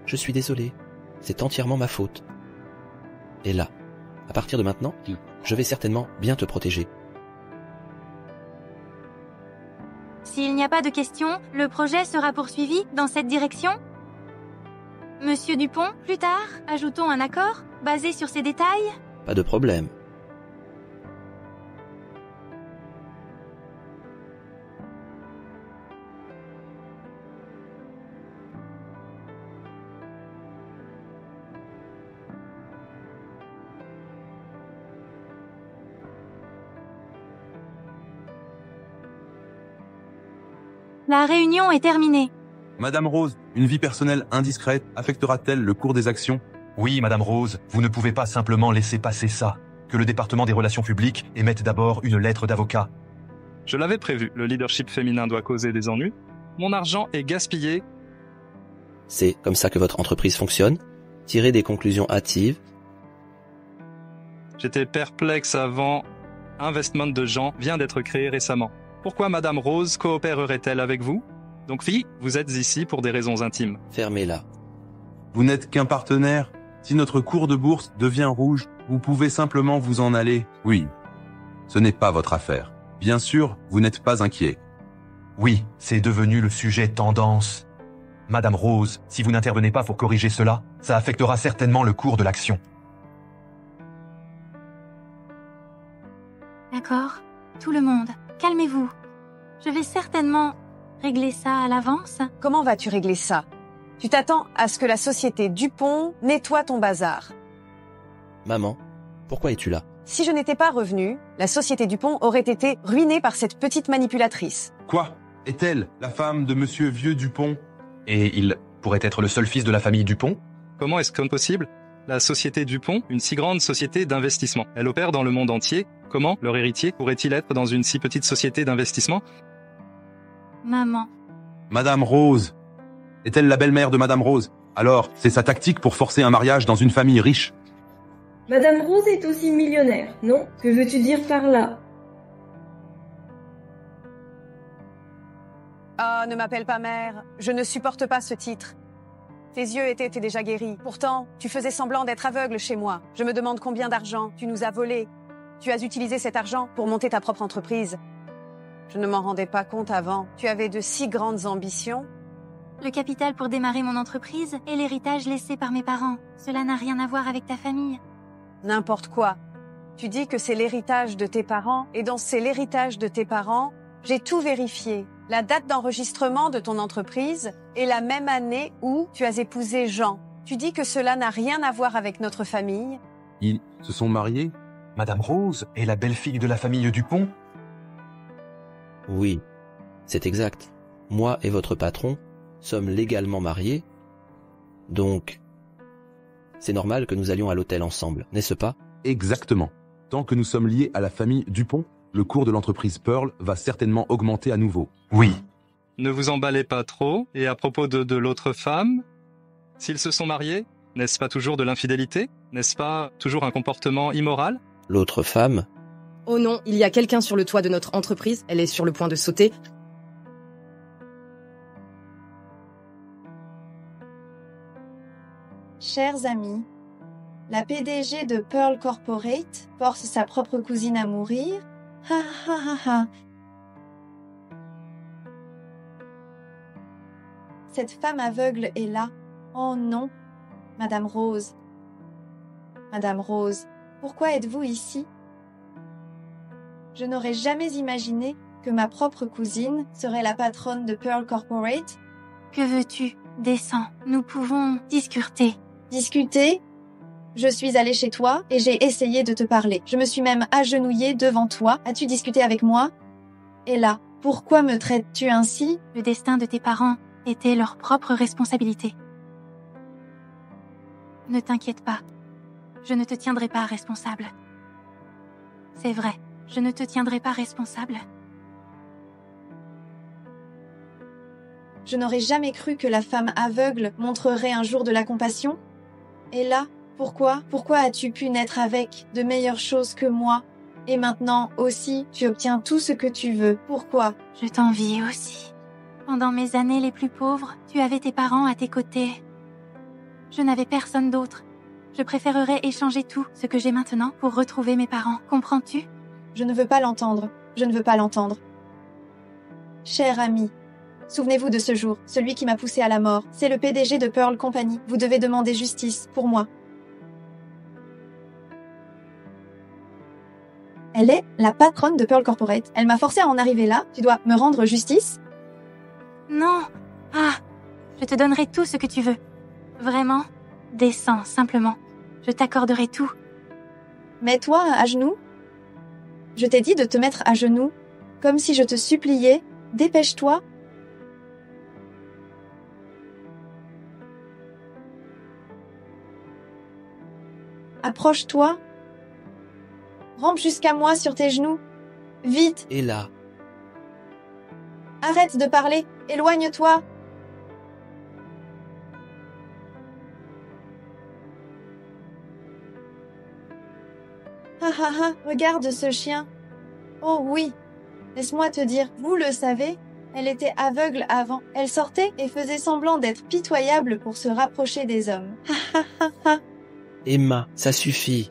Je suis désolé. C'est entièrement ma faute. Et là, à partir de maintenant, je vais certainement bien te protéger. S'il n'y a pas de questions, le projet sera poursuivi dans cette direction? Monsieur Dupont, plus tard, ajoutons un accord basé sur ces détails? Pas de problème. La réunion est terminée. Madame Rose, une vie personnelle indiscrète affectera-t-elle le cours des actions? Oui, Madame Rose, vous ne pouvez pas simplement laisser passer ça. Que le département des relations publiques émette d'abord une lettre d'avocat. Je l'avais prévu, le leadership féminin doit causer des ennuis. Mon argent est gaspillé. C'est comme ça que votre entreprise fonctionne? Tirez des conclusions hâtives. J'étais perplexe avant. Investment de Jean vient d'être créé récemment. Pourquoi Madame Rose coopérerait-elle avec vous? Donc fille, vous êtes ici pour des raisons intimes. Fermez-la. Vous n'êtes qu'un partenaire. Si notre cours de bourse devient rouge, vous pouvez simplement vous en aller. Oui. Ce n'est pas votre affaire. Bien sûr, vous n'êtes pas inquiet. Oui, c'est devenu le sujet tendance. Madame Rose, si vous n'intervenez pas pour corriger cela, ça affectera certainement le cours de l'action. D'accord, tout le monde, calmez-vous. Je vais certainement régler ça à l'avance. Comment vas-tu régler ça? Tu t'attends à ce que la société Dupont nettoie ton bazar. Maman, pourquoi es-tu là? Si je n'étais pas revenue, la société Dupont aurait été ruinée par cette petite manipulatrice. Quoi? Est-elle la femme de Monsieur Vieux Dupont? Et il pourrait être le seul fils de la famille Dupont? Comment est-ce que possible? La société Dupont, une si grande société d'investissement. Elle opère dans le monde entier. Comment leur héritier pourrait-il être dans une si petite société d'investissement? Maman. Madame Rose. Est-elle la belle-mère de Madame Rose? Alors, c'est sa tactique pour forcer un mariage dans une famille riche. Madame Rose est aussi millionnaire, non? Que veux-tu dire par là? Ah, ne m'appelle pas mère. Je ne supporte pas ce titre. Tes yeux étaient déjà guéris. Pourtant, tu faisais semblant d'être aveugle chez moi. Je me demande combien d'argent tu nous as volé. Tu as utilisé cet argent pour monter ta propre entreprise. Je ne m'en rendais pas compte avant. Tu avais de si grandes ambitions. Le capital pour démarrer mon entreprise et l'héritage laissé par mes parents. Cela n'a rien à voir avec ta famille. N'importe quoi. Tu dis que c'est l'héritage de tes parents, et dans c'est l'héritage de tes parents, j'ai tout vérifié. La date d'enregistrement de ton entreprise est la même année où tu as épousé Jean. Tu dis que cela n'a rien à voir avec notre famille. Ils se sont mariés? Madame Rose est la belle-fille de la famille Dupont? Oui, c'est exact. Moi et votre patron sommes légalement mariés. Donc, c'est normal que nous allions à l'hôtel ensemble, n'est-ce pas? Exactement. Tant que nous sommes liés à la famille Dupont, le cours de l'entreprise Pearl va certainement augmenter à nouveau. Oui. Ne vous emballez pas trop. Et à propos de l'autre femme, s'ils se sont mariés, n'est-ce pas toujours de l'infidélité? N'est-ce pas toujours un comportement immoral? L'autre femme? Oh non, il y a quelqu'un sur le toit de notre entreprise. Elle est sur le point de sauter. Chers amis, la PDG de Pearl Corporate force sa propre cousine à mourir. Ha ha ha ha. Cette femme aveugle est là. Oh non. Madame Rose. Madame Rose, pourquoi êtes-vous ici? Je n'aurais jamais imaginé que ma propre cousine serait la patronne de Pearl Corporate. Que veux-tu? Descends, nous pouvons discuter. Discuter? Je suis allée chez toi et j'ai essayé de te parler. Je me suis même agenouillée devant toi. As-tu discuté avec moi? Et là, pourquoi me traites-tu ainsi? Le destin de tes parents était leur propre responsabilité. Ne t'inquiète pas, je ne te tiendrai pas responsable. C'est vrai, je ne te tiendrai pas responsable. Je n'aurais jamais cru que la femme aveugle montrerait un jour de la compassion. Et là, pourquoi as-tu pu naître avec de meilleures choses que moi? Et maintenant aussi, tu obtiens tout ce que tu veux. Pourquoi? Je t'envie aussi. Pendant mes années les plus pauvres, tu avais tes parents à tes côtés. Je n'avais personne d'autre. Je préférerais échanger tout ce que j'ai maintenant pour retrouver mes parents. Comprends-tu? Je ne veux pas l'entendre. Je ne veux pas l'entendre. Cher ami, souvenez-vous de ce jour, celui qui m'a poussé à la mort. C'est le PDG de Pearl Company. Vous devez demander justice pour moi. Elle est la patronne de Pearl Corporate. Elle m'a forcé à en arriver là. Tu dois me rendre justice? Non. Ah, je te donnerai tout ce que tu veux. Vraiment, descends simplement. Je t'accorderai tout. Mets-toi à genoux. Je t'ai dit de te mettre à genoux, comme si je te suppliais. Dépêche-toi. Approche-toi. Rampe jusqu'à moi sur tes genoux. Vite. Et là. Arrête de parler. Éloigne-toi. Ah ah ah, regarde ce chien. Oh oui. Laisse-moi te dire, vous le savez, elle était aveugle avant. Elle sortait et faisait semblant d'être pitoyable pour se rapprocher des hommes. Ah ah ah ah. Emma, ça suffit.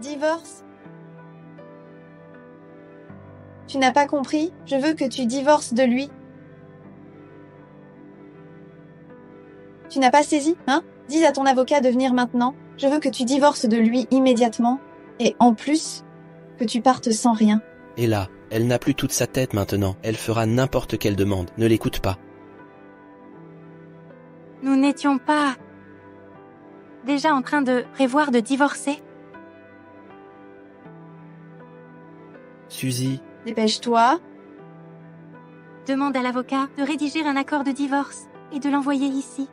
Divorce? Tu n'as pas compris? Je veux que tu divorces de lui. Tu n'as pas saisi, hein? Dis à ton avocat de venir maintenant. Je veux que tu divorces de lui immédiatement. Et en plus, que tu partes sans rien. Et là, elle n'a plus toute sa tête maintenant. Elle fera n'importe quelle demande. Ne l'écoute pas. Nous n'étions pas déjà en train de prévoir de divorcer? Suzy. Dépêche-toi. Demande à l'avocat de rédiger un accord de divorce et de l'envoyer ici.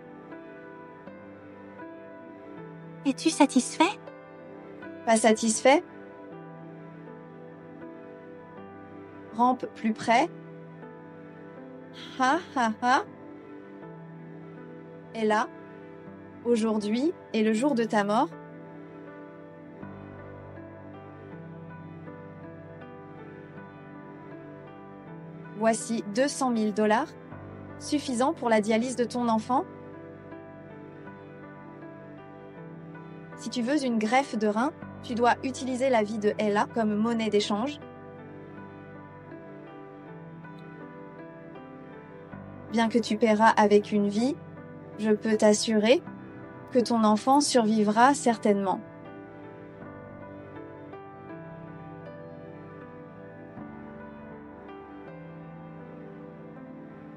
Es-tu satisfait? Pas satisfait? Rampe plus près. Ha ha ha. Et là, aujourd'hui est le jour de ta mort. Voici 200 000 $, suffisant pour la dialyse de ton enfant. Si tu veux une greffe de rein, tu dois utiliser la vie de Ella comme monnaie d'échange. Bien que tu paieras avec une vie, je peux t'assurer que ton enfant survivra certainement.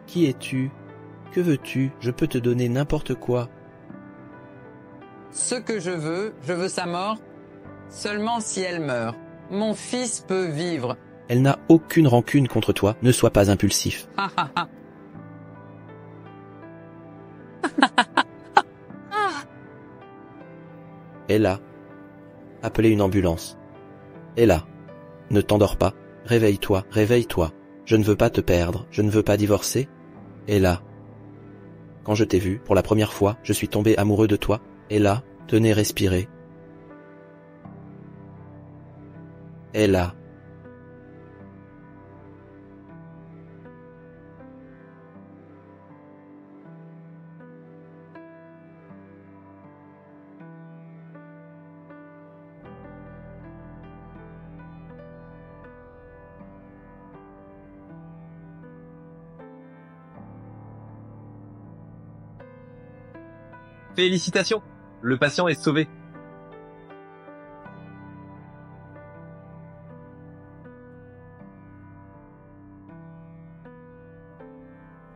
Qui es-tu? Que veux-tu? Je peux te donner n'importe quoi. Ce que je veux sa mort, seulement si elle meurt. Mon fils peut vivre. Elle n'a aucune rancune contre toi, ne sois pas impulsif. Ella, appelez une ambulance. Ella, ne t'endors pas, réveille-toi, réveille-toi. Je ne veux pas te perdre, je ne veux pas divorcer. Ella, quand je t'ai vu pour la première fois, je suis tombé amoureux de toi. Ella, tenez, respirez. Ella. Félicitations, le patient est sauvé.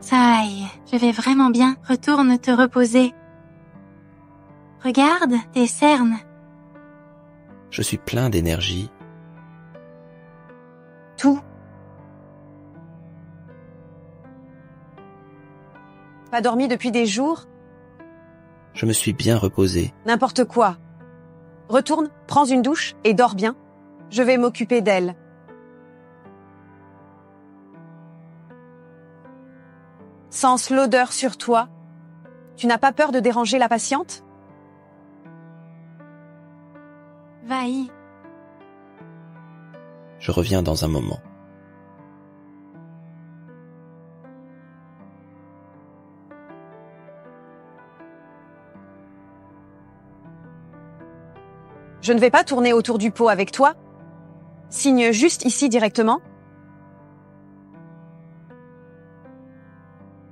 Ça aille, je vais vraiment bien. Retourne te reposer. Regarde tes cernes. Je suis plein d'énergie. Tout. Pas dormi depuis des jours? Je me suis bien reposé. N'importe quoi. Retourne, prends une douche et dors bien. Je vais m'occuper d'elle. Sens l'odeur sur toi. Tu n'as pas peur de déranger la patiente? Va-y. Je reviens dans un moment. Je ne vais pas tourner autour du pot avec toi. Signe juste ici directement.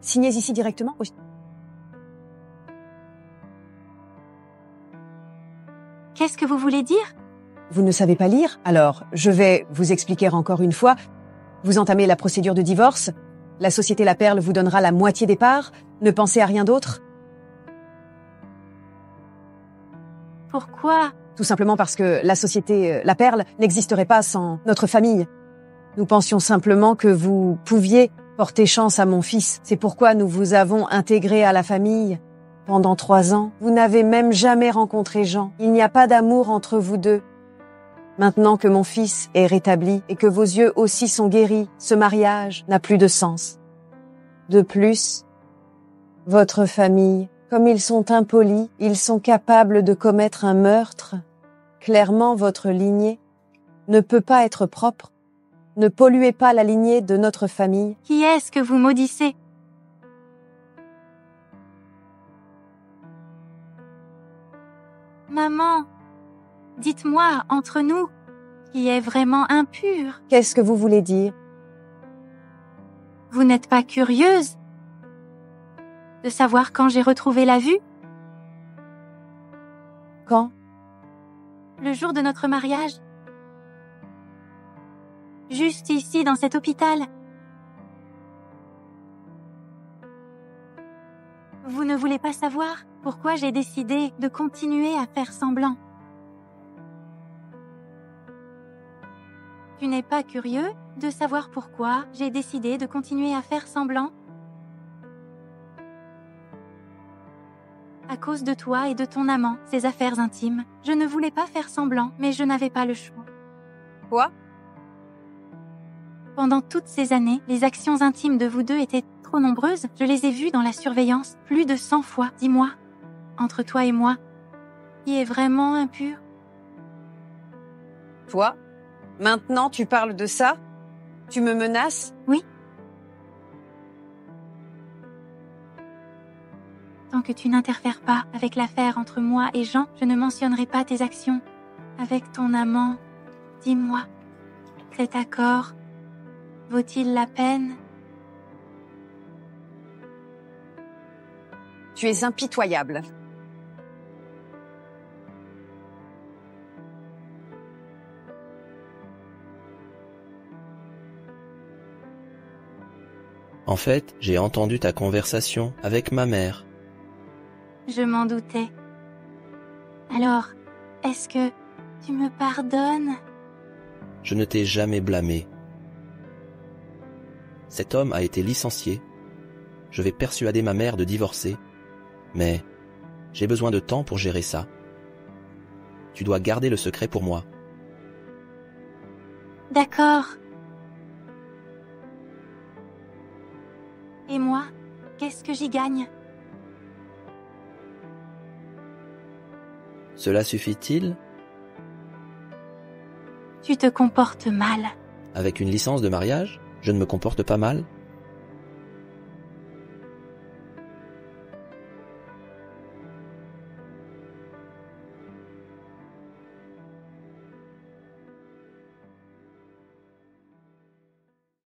Signez ici directement. Oui. Qu'est-ce que vous voulez dire? Vous ne savez pas lire? Alors, je vais vous expliquer encore une fois. Vous entamez la procédure de divorce. La société La Perle vous donnera la moitié des parts. Ne pensez à rien d'autre. Pourquoi? Tout simplement parce que la société La Perle n'existerait pas sans notre famille. Nous pensions simplement que vous pouviez porter chance à mon fils. C'est pourquoi nous vous avons intégré à la famille. Pendant 3 ans, vous n'avez même jamais rencontré Jean. Il n'y a pas d'amour entre vous deux. Maintenant que mon fils est rétabli et que vos yeux aussi sont guéris, ce mariage n'a plus de sens. De plus, votre famille, comme ils sont impolis, ils sont capables de commettre un meurtre. Clairement, votre lignée ne peut pas être propre. Ne polluez pas la lignée de notre famille. Qui est-ce que vous maudissez? Maman, dites-moi, entre nous, qui est vraiment impur? Qu'est-ce que vous voulez dire? Vous n'êtes pas curieuse de savoir quand j'ai retrouvé la vue? Quand? Le jour de notre mariage. Juste ici, dans cet hôpital. Vous ne voulez pas savoir pourquoi j'ai décidé de continuer à faire semblant? Tu n'es pas curieux de savoir pourquoi j'ai décidé de continuer à faire semblant? À cause de toi et de ton amant, ces affaires intimes. Je ne voulais pas faire semblant, mais je n'avais pas le choix. Quoi? Pendant toutes ces années, les actions intimes de vous deux étaient trop nombreuses. Je les ai vues dans la surveillance plus de 100 fois. Dis-moi, entre toi et moi, qui est vraiment impur? Toi? Maintenant tu parles de ça? Tu me menaces? Oui. Tant que tu n'interfères pas avec l'affaire entre moi et Jean, je ne mentionnerai pas tes actions avec ton amant. Dis-moi, cet accord vaut-il la peine? Tu es impitoyable. En fait, j'ai entendu ta conversation avec ma mère. Je m'en doutais. Alors, est-ce que tu me pardonnes? Je ne t'ai jamais blâmé. Cet homme a été licencié. Je vais persuader ma mère de divorcer. Mais j'ai besoin de temps pour gérer ça. Tu dois garder le secret pour moi. D'accord. Et moi, qu'est-ce que j'y gagne? Cela suffit-il? Tu te comportes mal. Avec une licence de mariage, je ne me comporte pas mal.